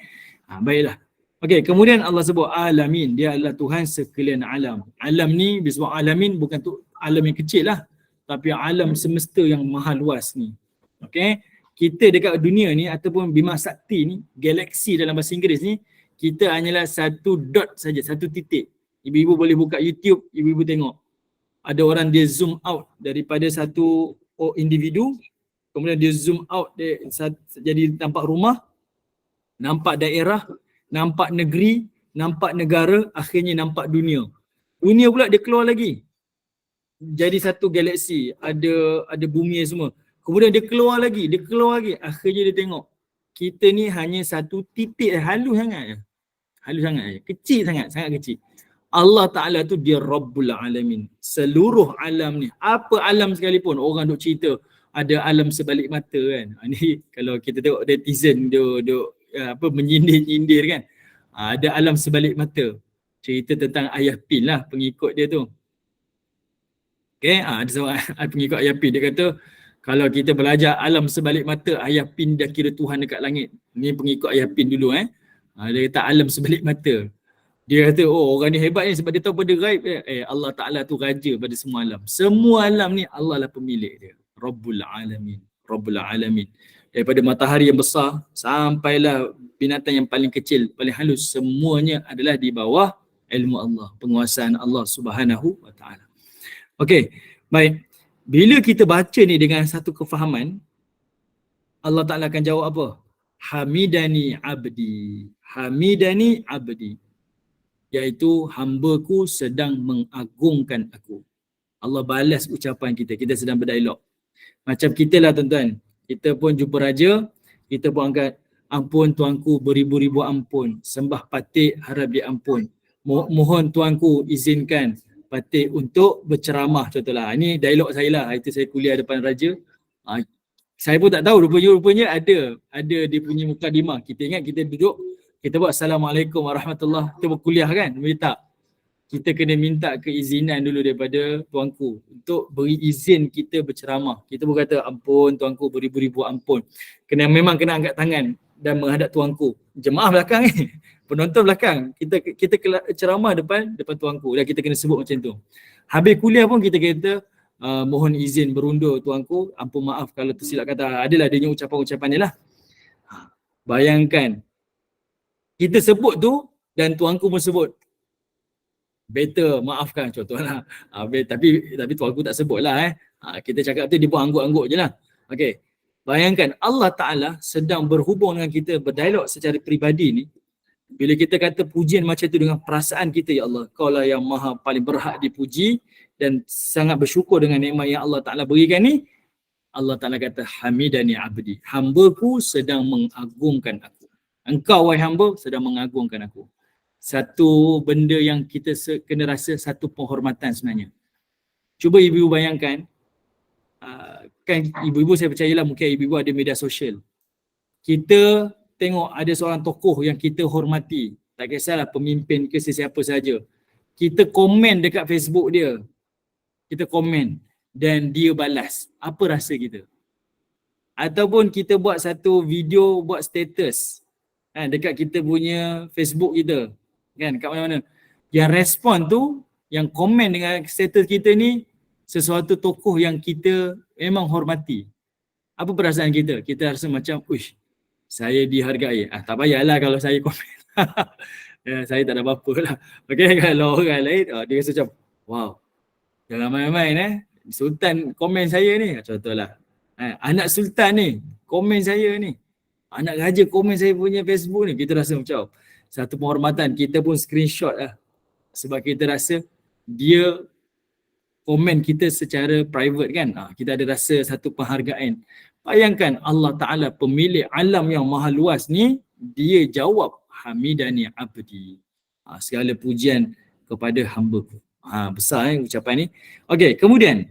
Baiklah. Okey, kemudian Allah sebut alamin. Dia adalah Tuhan sekalian alam. Alam ni disebut alamin bukan tu alam yang kecil lah. Tapi alam semesta yang maha luas ni. Okey? Kita dekat dunia ni ataupun Bima Sakti ni, galaksi dalam bahasa Inggeris ni, kita hanyalah satu dot saja, satu titik. Ibu-ibu boleh buka YouTube, ibu-ibu tengok. Ada orang dia zoom out daripada satu individu, kemudian dia zoom out dia jadi nampak rumah, nampak daerah, nampak negeri, nampak negara, akhirnya nampak dunia. Dunia pula dia keluar lagi. Jadi satu galaksi, ada bumi semua. Kemudian dia keluar lagi, akhirnya dia tengok. Kita ni hanya satu titik, halus sangat je. Kecil sangat kecil. Allah Ta'ala tu dia Rabbul Alamin. Seluruh alam ni, apa alam sekalipun, orang duk cerita ada alam sebalik mata kan. Ni kalau kita tengok netizen duk menyindir-nyindir kan. Ada alam sebalik mata. Cerita tentang Ayah Pin lah, pengikut dia tu. Okay, ada seorang pengikut Ayah Pin, dia kata kalau kita belajar alam sebalik mata, Ayah Pin dah kira Tuhan dekat langit. Ni pengikut Ayah Pin dulu dia kata alam sebalik mata. Dia kata orang ni hebat ni sebab dia tahu pada gaib. Allah Ta'ala tu raja pada semua alam. Semua alam ni Allah lah pemilik dia. Rabbul Alamin. Daripada matahari yang besar sampailah binatang yang paling kecil, paling halus, semuanya adalah di bawah ilmu Allah, penguasaan Allah Subhanahu wa Ta'ala. Okey, baik. Bila kita baca ni dengan satu kefahaman, Allah Ta'ala akan jawab apa? Hamidani abdi. Iaitu hamba-Ku sedang mengagungkan aku. Allah balas ucapan kita. Kita sedang berdialog. Macam kita lah tuan-tuan. Kita pun jumpa raja, kita pun angkat, ampun tuanku, beribu-ribu ampun. Sembah patik, harap dia ampun. Mohon tuanku izinkan patik untuk berceramah contohlah. Ini dialog saya lah. Itu saya kuliah depan raja. Saya pun tak tahu rupanya ada dia punya mukadimah. Kita ingat kita duduk, kita buat Assalamualaikum warahmatullahi, kita berkuliah kan? Tak. Kita kena minta keizinan dulu daripada tuanku untuk beri izin kita berceramah. Kita pun kata ampun tuanku, beribu-ribu ampun. Memang kena angkat tangan. dan menghadap tuanku. Jemaah belakang ni, penonton belakang. Kita ceramah depan tuanku dan kita kena sebut macam tu. Habis kuliah pun kita kata mohon izin berundur tuanku, ampun maaf kalau tersilap kata. Adalah dia ucapan-ucapan ni lah. Bayangkan kita sebut tu dan tuanku pun sebut. Better maafkan contohlah. Tapi tuanku tak sebut lah. Kita cakap tu dia pun angguk-angguk je lah. Okay. Bayangkan Allah Ta'ala sedang berhubung dengan kita, berdialog secara peribadi ni. Bila kita kata pujian macam tu dengan perasaan kita, ya Allah, Kau lah yang maha paling berhak dipuji dan sangat bersyukur dengan nikmat yang Allah Ta'ala berikan ni. Allah Ta'ala kata, hamidani abdi. Hamba-Ku sedang mengagungkan aku. Engkau wahai hamba sedang mengagungkan aku. Satu benda yang kita kena rasa satu penghormatan sebenarnya. Cuba ibu bayangkan, kan ibu-ibu saya percayalah mungkin ibu-ibu ada media sosial. Kita tengok ada seorang tokoh yang kita hormati, tak kisahlah pemimpin ke sesiapa saja. Kita komen dekat Facebook dia. Kita komen dan dia balas. Apa rasa kita? Ataupun kita buat satu video, buat status dekat kita punya Facebook kita. Kan kat mana-mana. Yang respon tu, yang komen dengan status kita ni sesuatu tokoh yang kita memang hormati. Apa perasaan kita? Kita rasa macam, uish, saya dihargai. Tak payahlah kalau saya komen. Saya tak ada apa-apa lah. Okay, kalau orang lain, dia rasa macam, wow, jangan main-main Sultan komen saya ni. Contohlah, anak Sultan ni, komen saya ni. Anak raja komen saya punya Facebook ni. Kita rasa macam, satu penghormatan. Kita pun screenshot lah. Sebab kita rasa, dia komen kita secara private kan. Kita ada rasa satu penghargaan. Bayangkan Allah Ta'ala pemilik alam yang maha luas ni, dia jawab hamidani abdi. Segala pujian kepada hamba-Ku. Besar ucapan ni. Okey, kemudian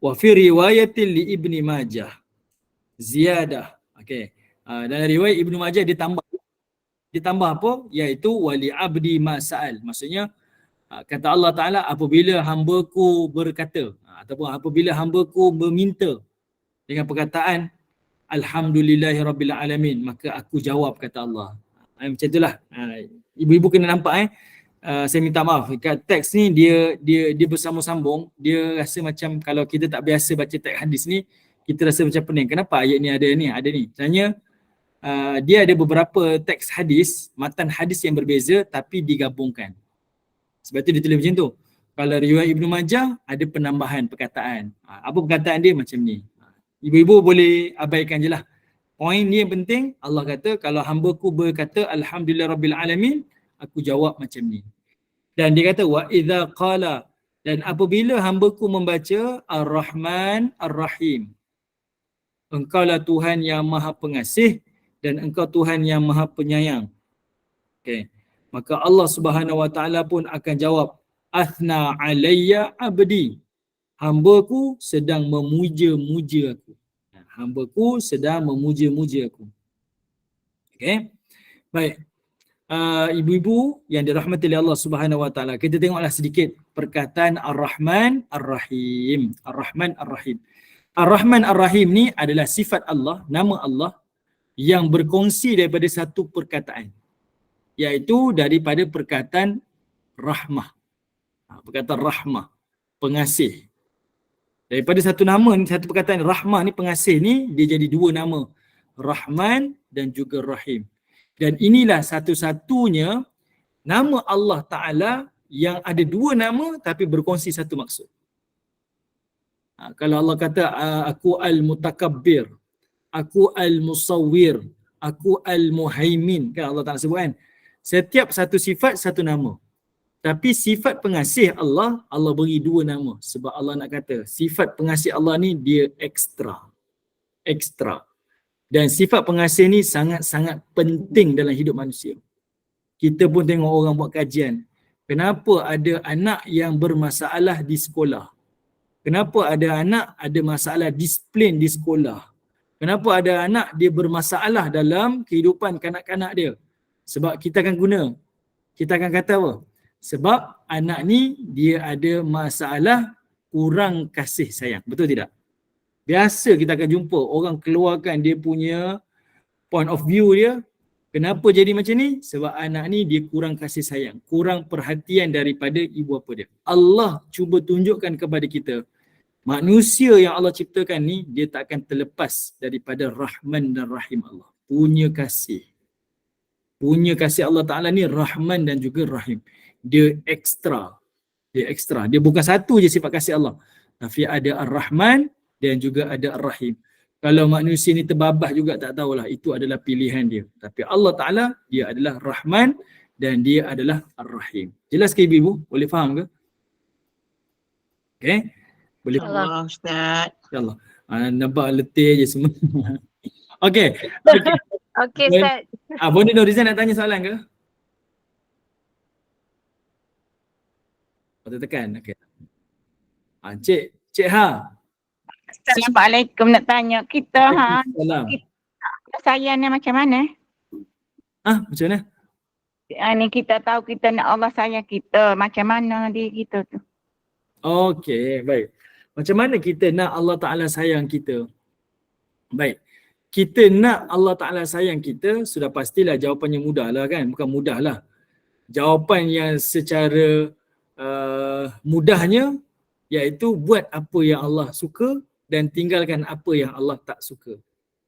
wa fi riwayatil li Ibni Majah ziyadah. Okey. Dalam riwayat Ibnu Majah ditambah apa? Iaitu wali abdi ma sa'al. Maksudnya kata Allah Ta'ala, apabila hamba-Ku berkata ataupun apabila hamba-Ku meminta dengan perkataan Alhamdulillahi Rabbil maka aku jawab, kata Allah. Macam itulah. Ibu-ibu kena nampak saya minta maaf, kat teks ni dia bersambung-sambung. Dia rasa macam kalau kita tak biasa baca teks hadis ni, kita rasa macam pening. Kenapa ayat ni ada ni? Sebenarnya dia ada beberapa teks hadis, matan hadis yang berbeza tapi digabungkan. Sebab tu dia tulis macam tu. Kalau riwayat Ibnu Majah ada penambahan perkataan. Apa perkataan dia macam ni. Ibu-ibu boleh abaikan je lah. Poin ni yang penting, Allah kata kalau hamba-Ku berkata Alhamdulillah Rabbil Alamin, aku jawab macam ni. Dan dia kata wa idza qala, dan apabila hamba-Ku membaca Ar-Rahman Ar-Rahim, Engkaulah Tuhan yang Maha Pengasih dan Engkau Tuhan yang Maha Penyayang. Okay. Maka Allah Subhanahu Wa Taala pun akan jawab, Athna alayya abdi. Hamba-Ku sedang memuja-muja aku. Hamba-Ku sedang memuja-muja aku. Okay. Baik. Ibu-ibu yang dirahmati oleh Allah Subhanahu Wa Taala, kita tengoklah sedikit perkataan Ar-Rahman Ar-Rahim. Ar-Rahman Ar-Rahim. Ar-Rahman Ar-Rahim ni adalah sifat Allah, nama Allah yang berkongsi daripada satu perkataan, iaitu daripada perkataan rahmah. Perkataan rahmah, pengasih. Daripada satu nama ni, satu perkataan rahmah ni, pengasih ni, dia jadi dua nama, Rahman dan juga Rahim. Dan inilah satu-satunya nama Allah Ta'ala yang ada dua nama tapi berkongsi satu maksud. Kalau Allah kata aku al-mutakabbir, aku al-musawwir, aku al-muhaimin, kan Allah Ta'ala sebut kan. Setiap satu sifat satu nama. Tapi sifat pengasih Allah, Allah beri dua nama. Sebab Allah nak kata sifat pengasih Allah ni dia ekstra. Ekstra. Dan sifat pengasih ni sangat-sangat penting dalam hidup manusia. Kita pun tengok orang buat kajian. Kenapa ada anak yang bermasalah di sekolah? Kenapa ada anak ada masalah disiplin di sekolah? Kenapa ada anak dia bermasalah dalam kehidupan kanak-kanak dia? Sebab kita akan kata apa? Sebab anak ni dia ada masalah kurang kasih sayang. Betul tidak? Biasa kita akan jumpa orang keluarkan dia punya point of view dia, kenapa jadi macam ni? Sebab anak ni dia kurang kasih sayang, kurang perhatian daripada ibu bapa dia. Allah cuba tunjukkan kepada kita, manusia yang Allah ciptakan ni, dia tak akan terlepas daripada Rahman dan Rahim Allah. Punya kasih Allah Ta'ala ni Rahman dan juga Rahim. Dia ekstra. Dia bukan satu je sifat kasih Allah, tapi ada Ar-Rahman dan juga ada Ar-Rahim. Kalau manusia ni terbabah juga tak tahulah, itu adalah pilihan dia. Tapi Allah Ta'ala, dia adalah Rahman dan dia adalah Ar-Rahim. Jelas ke ibu? Boleh faham ke? Okay? Boleh faham? Allah Ustaz. InsyaAllah. Nampak letih je semua. Okay. Okey Ustaz. Bonnie Norizan nak tanya soalan ke? Patut tekan. Okay. Cik Ha. Assalamualaikum, nak tanya kita Salam. sayang ni macam mana? Macam mana? Ni kita tahu kita nak Allah sayang kita, macam mana dia kita tu? Okey, baik. Macam mana kita nak Allah Ta'ala sayang kita? Baik. Kita nak Allah Ta'ala sayang kita, sudah pastilah jawapannya mudah lah kan? Bukan mudah lah. Jawapan yang secara mudahnya iaitu buat apa yang Allah suka dan tinggalkan apa yang Allah tak suka.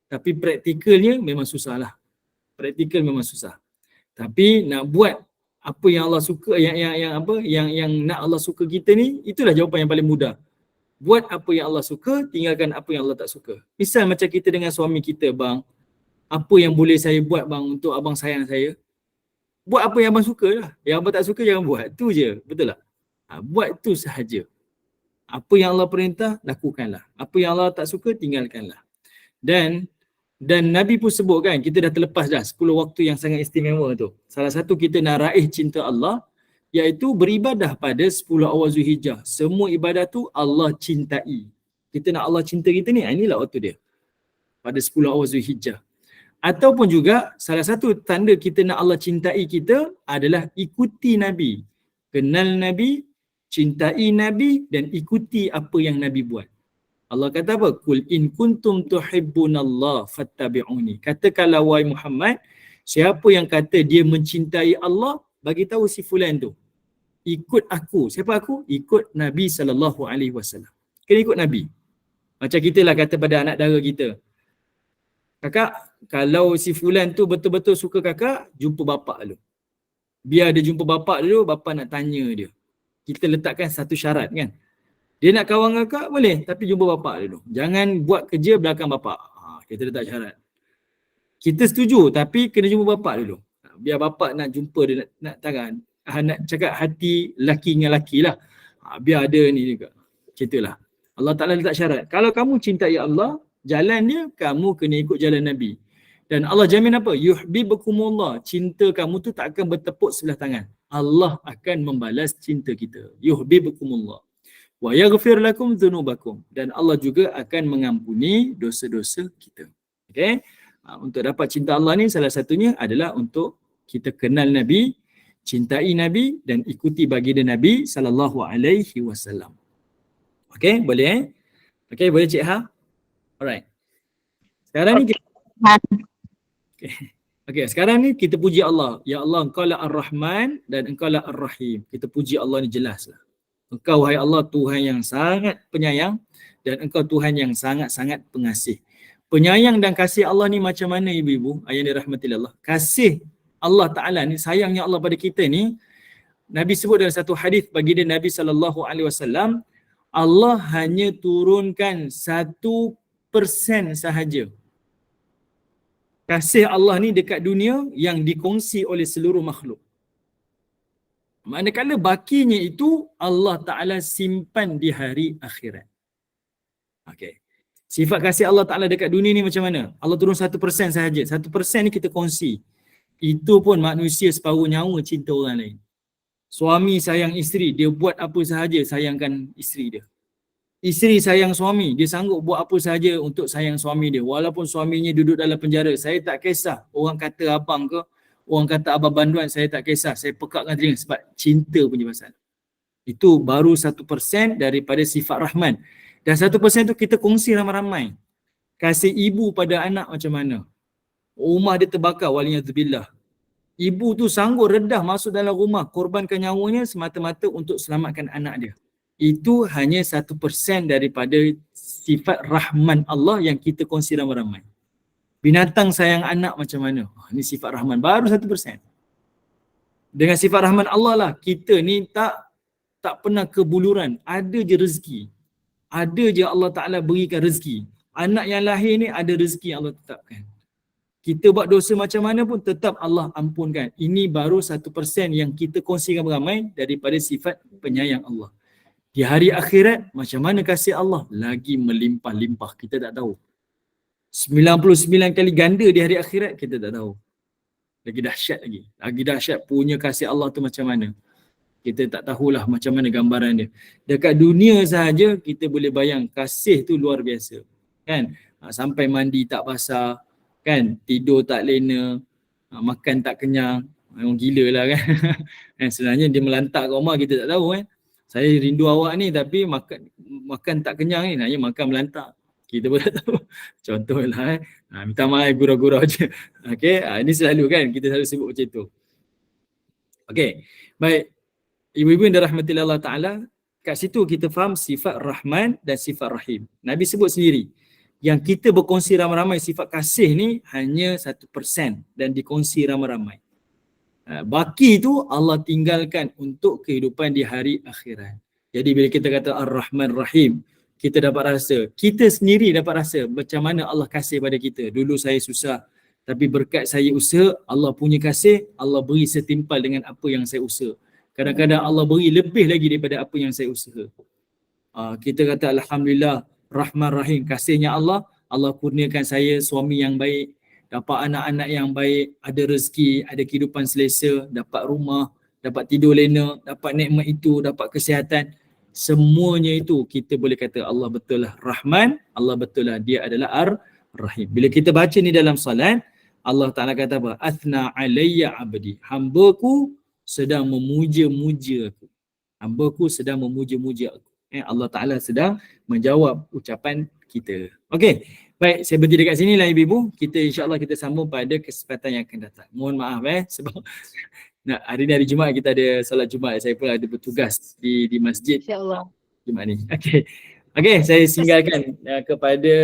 Tapi praktikalnya memang susah lah. Praktikal memang susah. Tapi nak buat apa yang Allah suka, yang nak Allah suka kita ni, itulah jawapan yang paling mudah. Buat apa yang Allah suka, tinggalkan apa yang Allah tak suka. Misal macam kita dengan suami kita, bang, apa yang boleh saya buat bang untuk abang sayang saya? Buat apa yang abang suka lah. Yang abang tak suka jangan buat. Tu je. Betul tak? Buat tu sahaja. Apa yang Allah perintah, lakukanlah. Apa yang Allah tak suka, tinggalkanlah. Dan Nabi pun sebut kan, kita dah terlepas dah 10 waktu yang sangat istimewa tu. Salah satu kita nak raih cinta Allah, iaitu beribadah pada 10 awal Zulhijjah. Semua ibadah tu Allah cintai. Kita nak Allah cinta kita ni, inilah waktu dia. Pada 10 awal Zulhijjah. Ataupun juga salah satu tanda kita nak Allah cintai kita adalah ikuti Nabi. Kenal Nabi, cintai Nabi dan ikuti apa yang Nabi buat. Allah kata apa? Qul in kuntum tuhibbunallah fattabi'uni. Katakanlah wahai Muhammad, siapa yang kata dia mencintai Allah, bagi tahu si fulan tu. Ikut aku. Siapa aku? Ikut Nabi SAW. Kena ikut Nabi. Macam kita lah kata pada anak dara kita. Kakak, kalau si fulan tu betul-betul suka kakak, jumpa bapak dulu. Biar dia jumpa bapak dulu, bapak nak tanya dia. Kita letakkan satu syarat kan. Dia nak kawan kakak boleh, tapi jumpa bapak dulu. Jangan buat kerja belakang bapak. Kita letak syarat. Kita setuju, tapi kena jumpa bapak dulu. Biar bapak nak jumpa dia, nak tangan. Nak cakap hati laki dengan laki lah. Biar ada ni juga. Ceritalah. Allah Ta'ala letak syarat. Kalau kamu cintai Allah, jalan dia, kamu kena ikut jalan Nabi. Dan Allah jamin apa? Yuhibbukumullah. Cinta kamu tu tak akan bertepuk sebelah tangan. Allah akan membalas cinta kita. Yuhibbukumullah. Wa yaghfir lakum dhunubakum. Dan Allah juga akan mengampuni dosa-dosa kita. Okay? Untuk dapat cinta Allah ni salah satunya adalah untuk kita kenal Nabi, cintai Nabi dan ikuti baginda Nabi SAW. Okay? Boleh Okay, boleh Cik Ha? Alright. Sekarang ni kita Okay, sekarang ni kita puji Allah. Ya Allah, Engkau lah Ar-Rahman dan Engkau lah Ar-Rahim. Kita puji Allah ni jelas lah. Engkau wahai Allah Tuhan yang sangat penyayang dan Engkau Tuhan yang sangat-sangat pengasih. Penyayang dan kasih Allah ni macam mana ibu-ibu? Ayah dirahmati Allah. Kasih Allah Ta'ala ni, sayangnya Allah pada kita ni, Nabi sebut dalam satu hadis baginda Nabi SAW, Allah hanya turunkan 1% sahaja. Kasih Allah ni dekat dunia yang dikongsi oleh seluruh makhluk. Manakala bakinya itu Allah Ta'ala simpan di hari akhirat. Okay. Sifat kasih Allah Ta'ala dekat dunia ni macam mana? Allah turun 1% sahaja. 1% ni kita kongsi. Itu pun manusia separuh nyawa cinta orang lain. Suami sayang isteri, dia buat apa sahaja sayangkan isteri dia. Isteri sayang suami, dia sanggup buat apa sahaja untuk sayang suami dia. Walaupun suaminya duduk dalam penjara, saya tak kisah. Orang kata abang ke, orang kata abang banduan, saya tak kisah. Saya pekakkan telinga sebab cinta punya pasal. Itu baru 1% daripada sifat Rahman. Dan 1% tu kita kongsi ramai-ramai. Kasih ibu pada anak macam mana? rumah dia terbakar, waliyadzubillah. Ibu tu sanggup redah masuk dalam rumah, korbankan nyawanya semata-mata untuk selamatkan anak dia. Itu hanya 1% daripada sifat rahman Allah yang kita kongsi ramai-ramai. Binatang sayang anak macam mana? Ini sifat rahman, baru 1%. Dengan sifat rahman Allah lah, kita ni tak pernah kebuluran. Ada je rezeki. Ada je Allah Ta'ala berikan rezeki. Anak yang lahir ni ada rezeki yang Allah tetapkan. Kita buat dosa macam mana pun tetap Allah ampunkan. Ini baru 1% yang kita kongsikan beramai daripada sifat penyayang Allah. Di hari akhirat, macam mana kasih Allah? Lagi melimpah-limpah, kita tak tahu. 99 kali ganda di hari akhirat, kita tak tahu. Lagi dahsyat lagi. Lagi dahsyat punya kasih Allah tu macam mana. Kita tak tahulah macam mana gambaran dia. Dekat dunia sahaja, kita boleh bayang kasih tu luar biasa. Kan? Sampai mandi tak basah, kan, tidur tak lena, makan tak kenyang, memang gila lah kan. Sebenarnya dia melantak kat rumah kita tak tahu kan. Saya rindu awak ni tapi makan tak kenyang ni, naknya makan melantak. Kita pun tak tahu. Contohlah minta maaf gurau-gurau je. Okey, ini selalu kan kita selalu sebut macam tu. Okey, baik. Ibu-ibu yang dirahmati Allah Ta'ala, kat situ kita faham sifat Rahman dan sifat Rahim. Nabi sebut sendiri, yang kita berkongsi ramai-ramai sifat kasih ni hanya 1% dan dikongsi ramai-ramai. Baki tu Allah tinggalkan untuk kehidupan di hari akhirat. Jadi bila kita kata Ar-Rahman Rahim, kita dapat rasa, kita sendiri dapat rasa macam mana Allah kasih pada kita. Dulu saya susah, tapi berkat saya usaha, Allah punya kasih, Allah beri setimpal dengan apa yang saya usaha. Kadang-kadang Allah beri lebih lagi daripada apa yang saya usaha. Kita kata Alhamdulillah, Rahman Rahim, kasihnya Allah, Allah kurniakan saya suami yang baik, dapat anak-anak yang baik, ada rezeki, ada kehidupan selesa, dapat rumah, dapat tidur lena, dapat nikmat itu, dapat kesihatan. Semuanya itu kita boleh kata Allah betul lah Rahman, Allah betul lah dia adalah Ar-Rahim. Bila kita baca ni dalam salat, Allah Ta'ala kata apa? Athna alayya abdi, hambaku sedang memuja-muja aku. Hambaku sedang memuja-muja aku. Allah Ta'ala sedang menjawab ucapan kita. Okey, baik, saya berhenti dekat sini lah ibu-ibu. Kita insyaAllah kita sambung pada kesempatan yang akan datang. Mohon maaf sebab hari ni hari Jumaat, kita ada solat Jumaat. Saya pun ada bertugas di masjid InsyaAllah. Jumaat ni. Okey, saya singgahkan kepada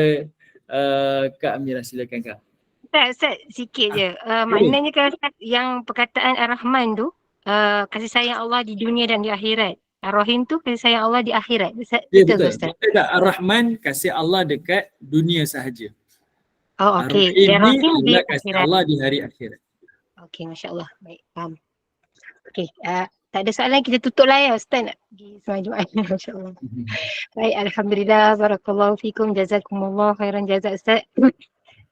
Kak Amirah, silakan Kak. Ustaz, sikit je. Maknanya kan yang perkataan Ar-Rahman tu, kasih sayang Allah di dunia dan di akhirat. Ar-Rahim tu kasih sayang Allah di akhirat. Ya, Betul betul. Ustaz? Ar-Rahman kasih Allah dekat dunia sahaja. Oh, okey. Ar-Rahim ni adalah kasih Allah di hari akhirat. Okey, Masya Allah. Baik, faham. Okey, tak ada soalan, kita tutup lah ya Ustaz nak pergi semua Jumaat. Masya Allah. Baik, Alhamdulillah. Barakallahu fikum. Jazakumullah khairan jazak Ustaz.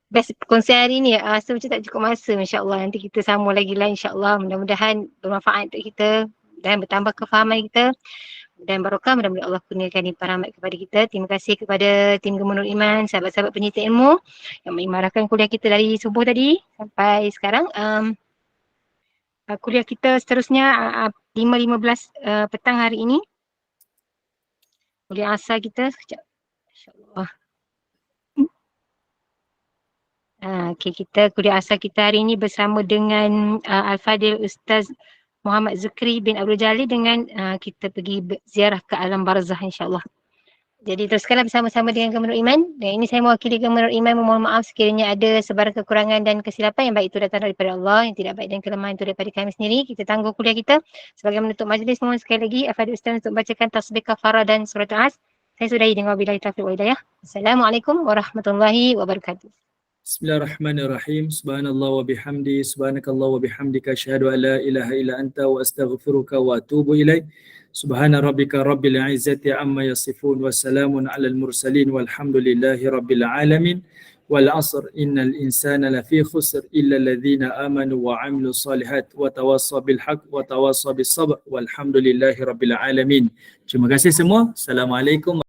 Best kongsi hari ni, rasa macam tak cukup masa, insyaAllah. Nanti kita sambung lagi lah, insyaAllah. Mudah-mudahan bermanfaat untuk kita dan bertambah kefahaman kita dan barokah. Mudah-mudahan Allah kurniakan limpah rahmat kepada kita. Terima kasih kepada tim Gemur Nur Iman, sahabat-sahabat penyita ilmu yang mengimarahkan kuliah kita dari subuh tadi sampai sekarang. Kuliah kita seterusnya 5.15 petang hari ini. Kuliah asal kita sekejap. InsyaAllah. Okay, kita kuliah asal kita hari ini bersama dengan Al-Fadil Ustaz Muhammad Zukri bin Abdul Jalil dengan kita pergi ziarah ke alam barzah insyaAllah. Jadi teruskanlah bersama-sama dengan Gemur Iman. Dan ini saya mewakili Gemur Iman memohon maaf sekiranya ada sebarang kekurangan dan kesilapan. Yang baik itu datang daripada Allah, yang tidak baik dan kelemahan itu daripada kami sendiri. Kita tangguh kuliah kita. Sebagai menutup majlis, mohon sekali lagi Al-Fadil Ustaz untuk membacakan tasbih kafarah dan surat As. Saya sudahi dengan wabillahi taufiq wal hidayah. Assalamualaikum warahmatullahi wabarakatuh. Bismillahirrahmanirrahim. Subhanallah wa bihamdi, subhanakallah wa bihamdika, asyhadu an la ilaha illa anta wa astaghfiruka wa atubu ilaik. Subhana rabbika rabbil izzati amma yasifun wa salamun alal mursalin walhamdulillahi rabbil alamin. Wal asr innal insana lafi khusr illa alladhina amanu wa amilus solihat wa tawassaw bil haqq wa tawassaw bis sabr walhamdulillahi rabbil alamin. Terima kasih semua. Assalamualaikum.